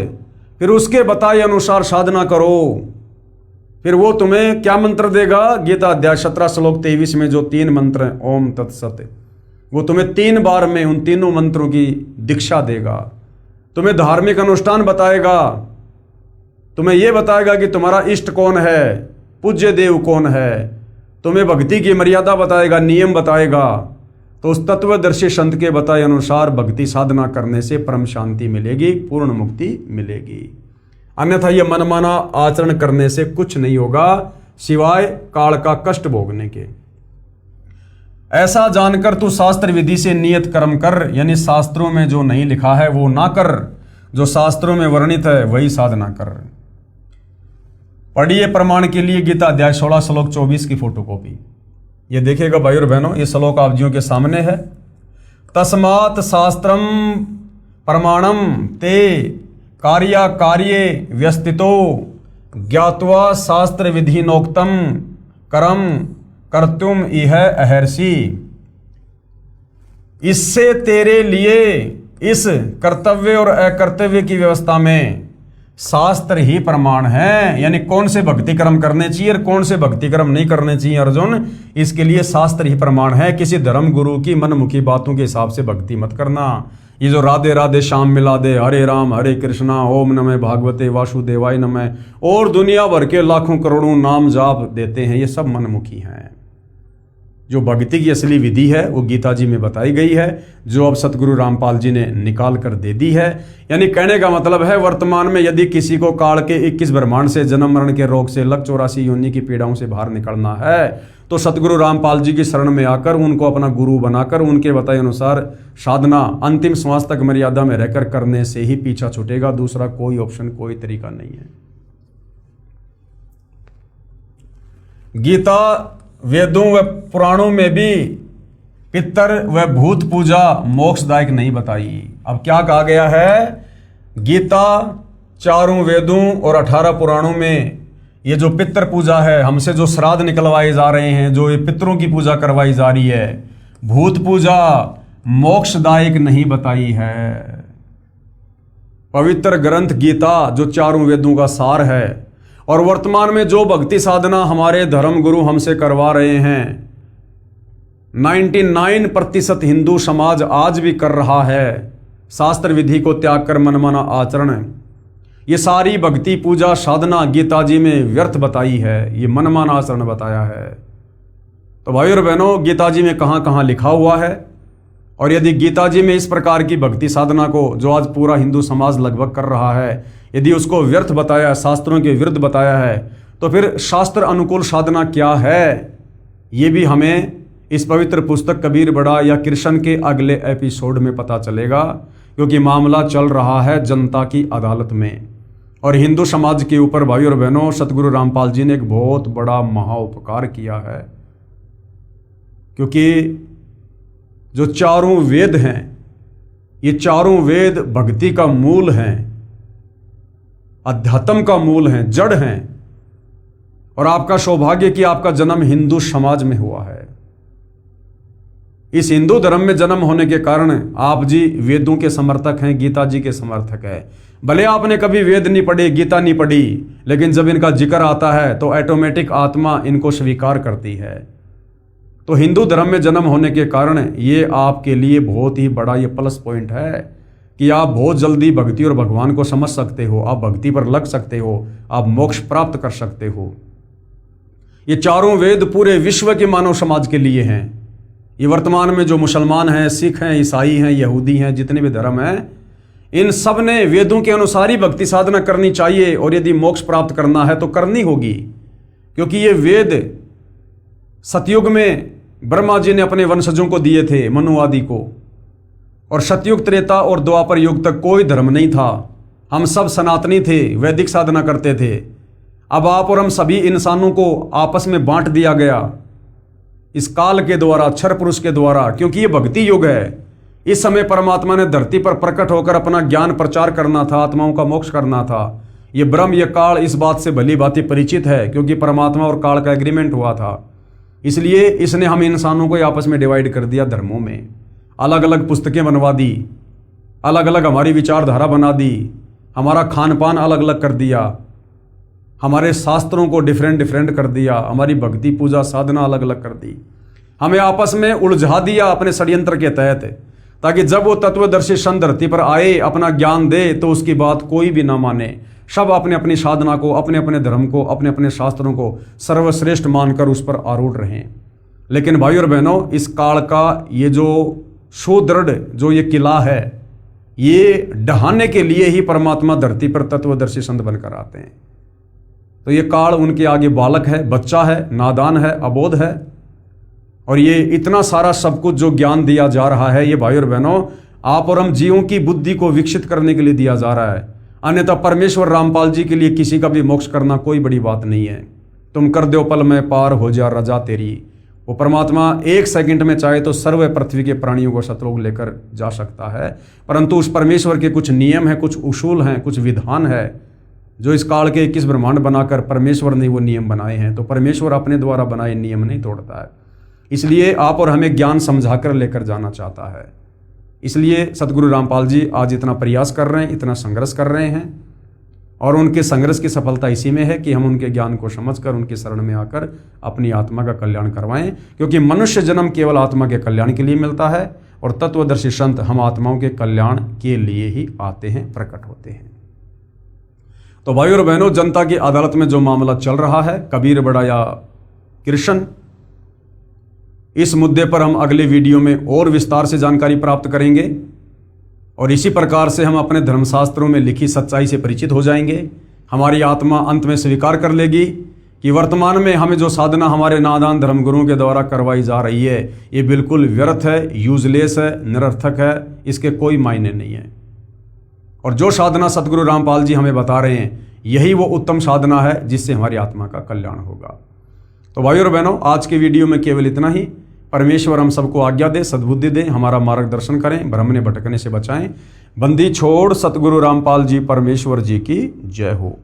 Speaker 1: फिर उसके बताए अनुसार साधना करो। फिर वो तुम्हें क्या मंत्र देगा? गीता अध्याय 17 श्लोक 23 में जो 3 मंत्र हैं, ओम तत्सत, वो तुम्हें 3 बार में उन तीनों मंत्रों की दीक्षा देगा। तुम्हें धार्मिक अनुष्ठान बताएगा, तुम्हें यह बताएगा कि तुम्हारा इष्ट कौन है, पूज्य देव कौन है, तुम्हें भक्ति की मर्यादा बताएगा, नियम बताएगा। तो उस तत्वदर्शी संत के बताए अनुसार भक्ति साधना करने से परम शांति मिलेगी, पूर्ण मुक्ति मिलेगी। अन्यथा यह मनमाना आचरण करने से कुछ नहीं होगा सिवाय काल का कष्ट भोगने के। ऐसा जानकर तू शास्त्र विधि से नियत कर्म कर, यानी शास्त्रों में जो नहीं लिखा है वो ना कर, जो शास्त्रों में वर्णित है वही साधना कर। पढ़िए प्रमाण के लिए गीता अध्याय 16 श्लोक 24 की फोटोकॉपी। ये देखिएगा भाई और बहनों, ये श्लोक आप जियों के सामने है। तस्मात् शास्त्रम प्रमाणम ते कार्य व्यस्तितो ज्ञात्वा शास्त्र विधि नोक्तम कर्म कर्तुम इह अहर्षि। इससे तेरे लिए इस कर्तव्य और अकर्तव्य की व्यवस्था में शास्त्र ही प्रमाण है। यानी कौन से भक्ति कर्म करने चाहिए और कौन से भक्ति कर्म नहीं करने चाहिए अर्जुन, इसके लिए शास्त्र ही प्रमाण है। किसी धर्म गुरु की मनमुखी बातों के हिसाब से भक्ति मत करना। ये जो राधे राधे श्याम मिला दे, हरे राम हरे कृष्णा, ओम नमः भागवते वासुदेवाय नमः और दुनिया भर के लाखों करोड़ों नाम जाप देते हैं, ये सब मनमुखी हैं। जो भक्ति की असली विधि है वो गीता जी में बताई गई है, जो अब सतगुरु रामपाल जी ने निकाल कर दे दी है। यानी कहने का मतलब है, वर्तमान में यदि किसी को काल के 21 ब्रह्मांड से, जन्म मरण के रोग से, लग 84 योनि की पीड़ाओं से बाहर निकलना है तो सतगुरु रामपाल जी की शरण में आकर उनको अपना गुरु बनाकर उनके बताए अनुसार साधना अंतिम श्वास तक मर्यादा में रहकर करने से ही पीछा छूटेगा। दूसरा कोई ऑप्शन, कोई तरीका नहीं है। गीता वेदों व पुराणों में भी पितर व भूत पूजा मोक्षदायक नहीं बताई। अब क्या कहा गया है, गीता 4 वेदों और 18 पुराणों में ये जो पितर पूजा है, हमसे जो श्राद्ध निकलवाए जा रहे हैं, जो ये पितरों की पूजा करवाई जा रही है, भूत पूजा मोक्षदायक नहीं बताई है। पवित्र ग्रंथ गीता जो 4 वेदों का सार है और वर्तमान में जो भक्ति साधना हमारे धर्म गुरु हमसे करवा रहे हैं, 99% हिंदू समाज आज भी कर रहा है। शास्त्र विधि को त्याग कर मनमाना आचरण, ये सारी भक्ति पूजा साधना गीता जी में व्यर्थ बताई है, ये मनमाना आचरण बताया है। तो भाई और बहनों, गीता जी में कहाँ कहाँ लिखा हुआ है, और यदि गीता जी में इस प्रकार की भक्ति साधना को जो आज पूरा हिंदू समाज लगभग कर रहा है, यदि उसको व्यर्थ बताया, शास्त्रों के विरुद्ध बताया है, तो फिर शास्त्र अनुकूल साधना क्या है, ये भी हमें इस पवित्र पुस्तक कबीर बड़ा या कृष्ण के अगले एपिसोड में पता चलेगा, क्योंकि मामला चल रहा है जनता की अदालत में। और हिंदू समाज के ऊपर भाई और बहनों, सतगुरु रामपाल जी ने एक बहुत बड़ा महाउपकार किया है, क्योंकि जो 4 वेद हैं, ये 4 वेद भक्ति का मूल हैं, अध्यात्म का मूल हैं, जड़ हैं। और आपका सौभाग्य कि आपका जन्म हिंदू समाज में हुआ है। इस हिंदू धर्म में जन्म होने के कारण आप जी वेदों के समर्थक हैं, गीता जी के समर्थक हैं। भले आपने कभी वेद नहीं पढ़े, गीता नहीं पढ़ी, लेकिन जब इनका जिक्र आता है तो ऑटोमेटिक आत्मा इनको स्वीकार करती है। तो हिंदू धर्म में जन्म होने के कारण ये आपके लिए बहुत ही बड़ा ये प्लस पॉइंट है कि आप बहुत जल्दी भक्ति और भगवान को समझ सकते हो, आप भक्ति पर लग सकते हो, आप मोक्ष प्राप्त कर सकते हो। ये 4 वेद पूरे विश्व के मानव समाज के लिए हैं। ये वर्तमान में जो मुसलमान हैं, सिख हैं, ईसाई हैं, यहूदी हैं, जितने भी धर्म हैं, इन सब ने वेदों के अनुसार ही भक्ति साधना करनी चाहिए। और यदि मोक्ष प्राप्त करना है तो करनी होगी, क्योंकि ये वेद सतयुग में ब्रह्मा जी ने अपने वंशजों को दिए थे, मनु आदि को, और सतयुग त्रेता और द्वापर युग तक कोई धर्म नहीं था। हम सब सनातनी थे, वैदिक साधना करते थे। अब आप और हम सभी इंसानों को आपस में बांट दिया गया इस काल के द्वारा, अक्षर पुरुष के द्वारा, क्योंकि ये भक्ति युग है। इस समय परमात्मा ने धरती पर प्रकट होकर अपना ज्ञान प्रचार करना था, आत्माओं का मोक्ष करना था। ये ब्रह्म, ये काल इस बात से भली भांति परिचित है, क्योंकि परमात्मा और काल का एग्रीमेंट हुआ था। इसलिए इसने हम इंसानों को आपस में डिवाइड कर दिया, धर्मों में अलग अलग पुस्तकें बनवा दी, अलग अलग हमारी विचारधारा बना दी, हमारा खान पान अलग अलग कर दिया, हमारे शास्त्रों को डिफरेंट कर दिया, हमारी भक्ति पूजा साधना अलग अलग कर दी, हमें आपस में उलझा दिया अपने षड्यंत्र के तहत, ताकि जब वो तत्वदर्शी सन धरती पर आए, अपना ज्ञान दे, तो उसकी बात कोई भी ना माने। सब अपने अपनी साधना को, अपने अपने धर्म को, अपने अपने शास्त्रों को सर्वश्रेष्ठ मानकर उस पर आरूढ़ रहें। लेकिन भाई और बहनों, इस काल का ये जो सुदृढ़ जो ये किला है, ये ढहाने के लिए ही परमात्मा धरती पर तत्वदर्शी संत बनकर आते हैं। तो ये काल उनके आगे बालक है, बच्चा है, नादान है, अबोध है। और ये इतना सारा सब कुछ जो ज्ञान दिया जा रहा है, ये भाई और बहनों आप और हम जीवों की बुद्धि को विकसित करने के लिए दिया जा रहा है। अन्यथा परमेश्वर रामपाल जी के लिए किसी का भी मोक्ष करना कोई बड़ी बात नहीं है। तुम कर दो पल में पार हो जा रजा तेरी। वो परमात्मा 1 सेकंड में चाहे तो सर्व पृथ्वी के प्राणियों को सतलोक लेकर जा सकता है, परंतु उस परमेश्वर के कुछ नियम हैं, कुछ उसूल हैं, कुछ विधान है, जो इस काल के 21 ब्रह्मांड बनाकर परमेश्वर ने वो नियम बनाए हैं, तो परमेश्वर अपने द्वारा बनाए नियम नहीं तोड़ता है। इसलिए आप और हमें ज्ञान समझाकर लेकर जाना चाहता है। इसलिए सदगुरु रामपाल जी आज इतना प्रयास कर रहे हैं, इतना संघर्ष कर रहे हैं, और उनके संघर्ष की सफलता इसी में है कि हम उनके ज्ञान को समझकर उनकी शरण में आकर अपनी आत्मा का कल्याण करवाएं, क्योंकि मनुष्य जन्म केवल आत्मा के कल्याण के लिए मिलता है और तत्वदर्शी संत हम आत्माओं के कल्याण के लिए ही आते हैं, प्रकट होते हैं। तो भाइयों और बहनों, जनता की अदालत में जो मामला चल रहा है, कबीर बड़ा या कृष्ण, इस मुद्दे पर हम अगले वीडियो में और विस्तार से जानकारी प्राप्त करेंगे और इसी प्रकार से हम अपने धर्मशास्त्रों में लिखी सच्चाई से परिचित हो जाएंगे। हमारी आत्मा अंत में स्वीकार कर लेगी कि वर्तमान में हमें जो साधना हमारे नादान धर्मगुरुओं के द्वारा करवाई जा रही है, ये बिल्कुल व्यर्थ है, यूजलेस है, निरर्थक है, इसके कोई मायने नहीं है। और जो साधना सतगुरु रामपाल जी हमें बता रहे हैं, यही वो उत्तम साधना है जिससे हमारी आत्मा का कल्याण होगा। तो भाइयों और बहनों, आज के वीडियो में केवल इतना ही। परमेश्वर हम सबको आज्ञा दे, सद्बुद्धि दे, हमारा मार्गदर्शन करें, भ्रम ने भटकने से बचाएं। बंदी छोड़ सतगुरु रामपाल जी परमेश्वर जी की जय हो।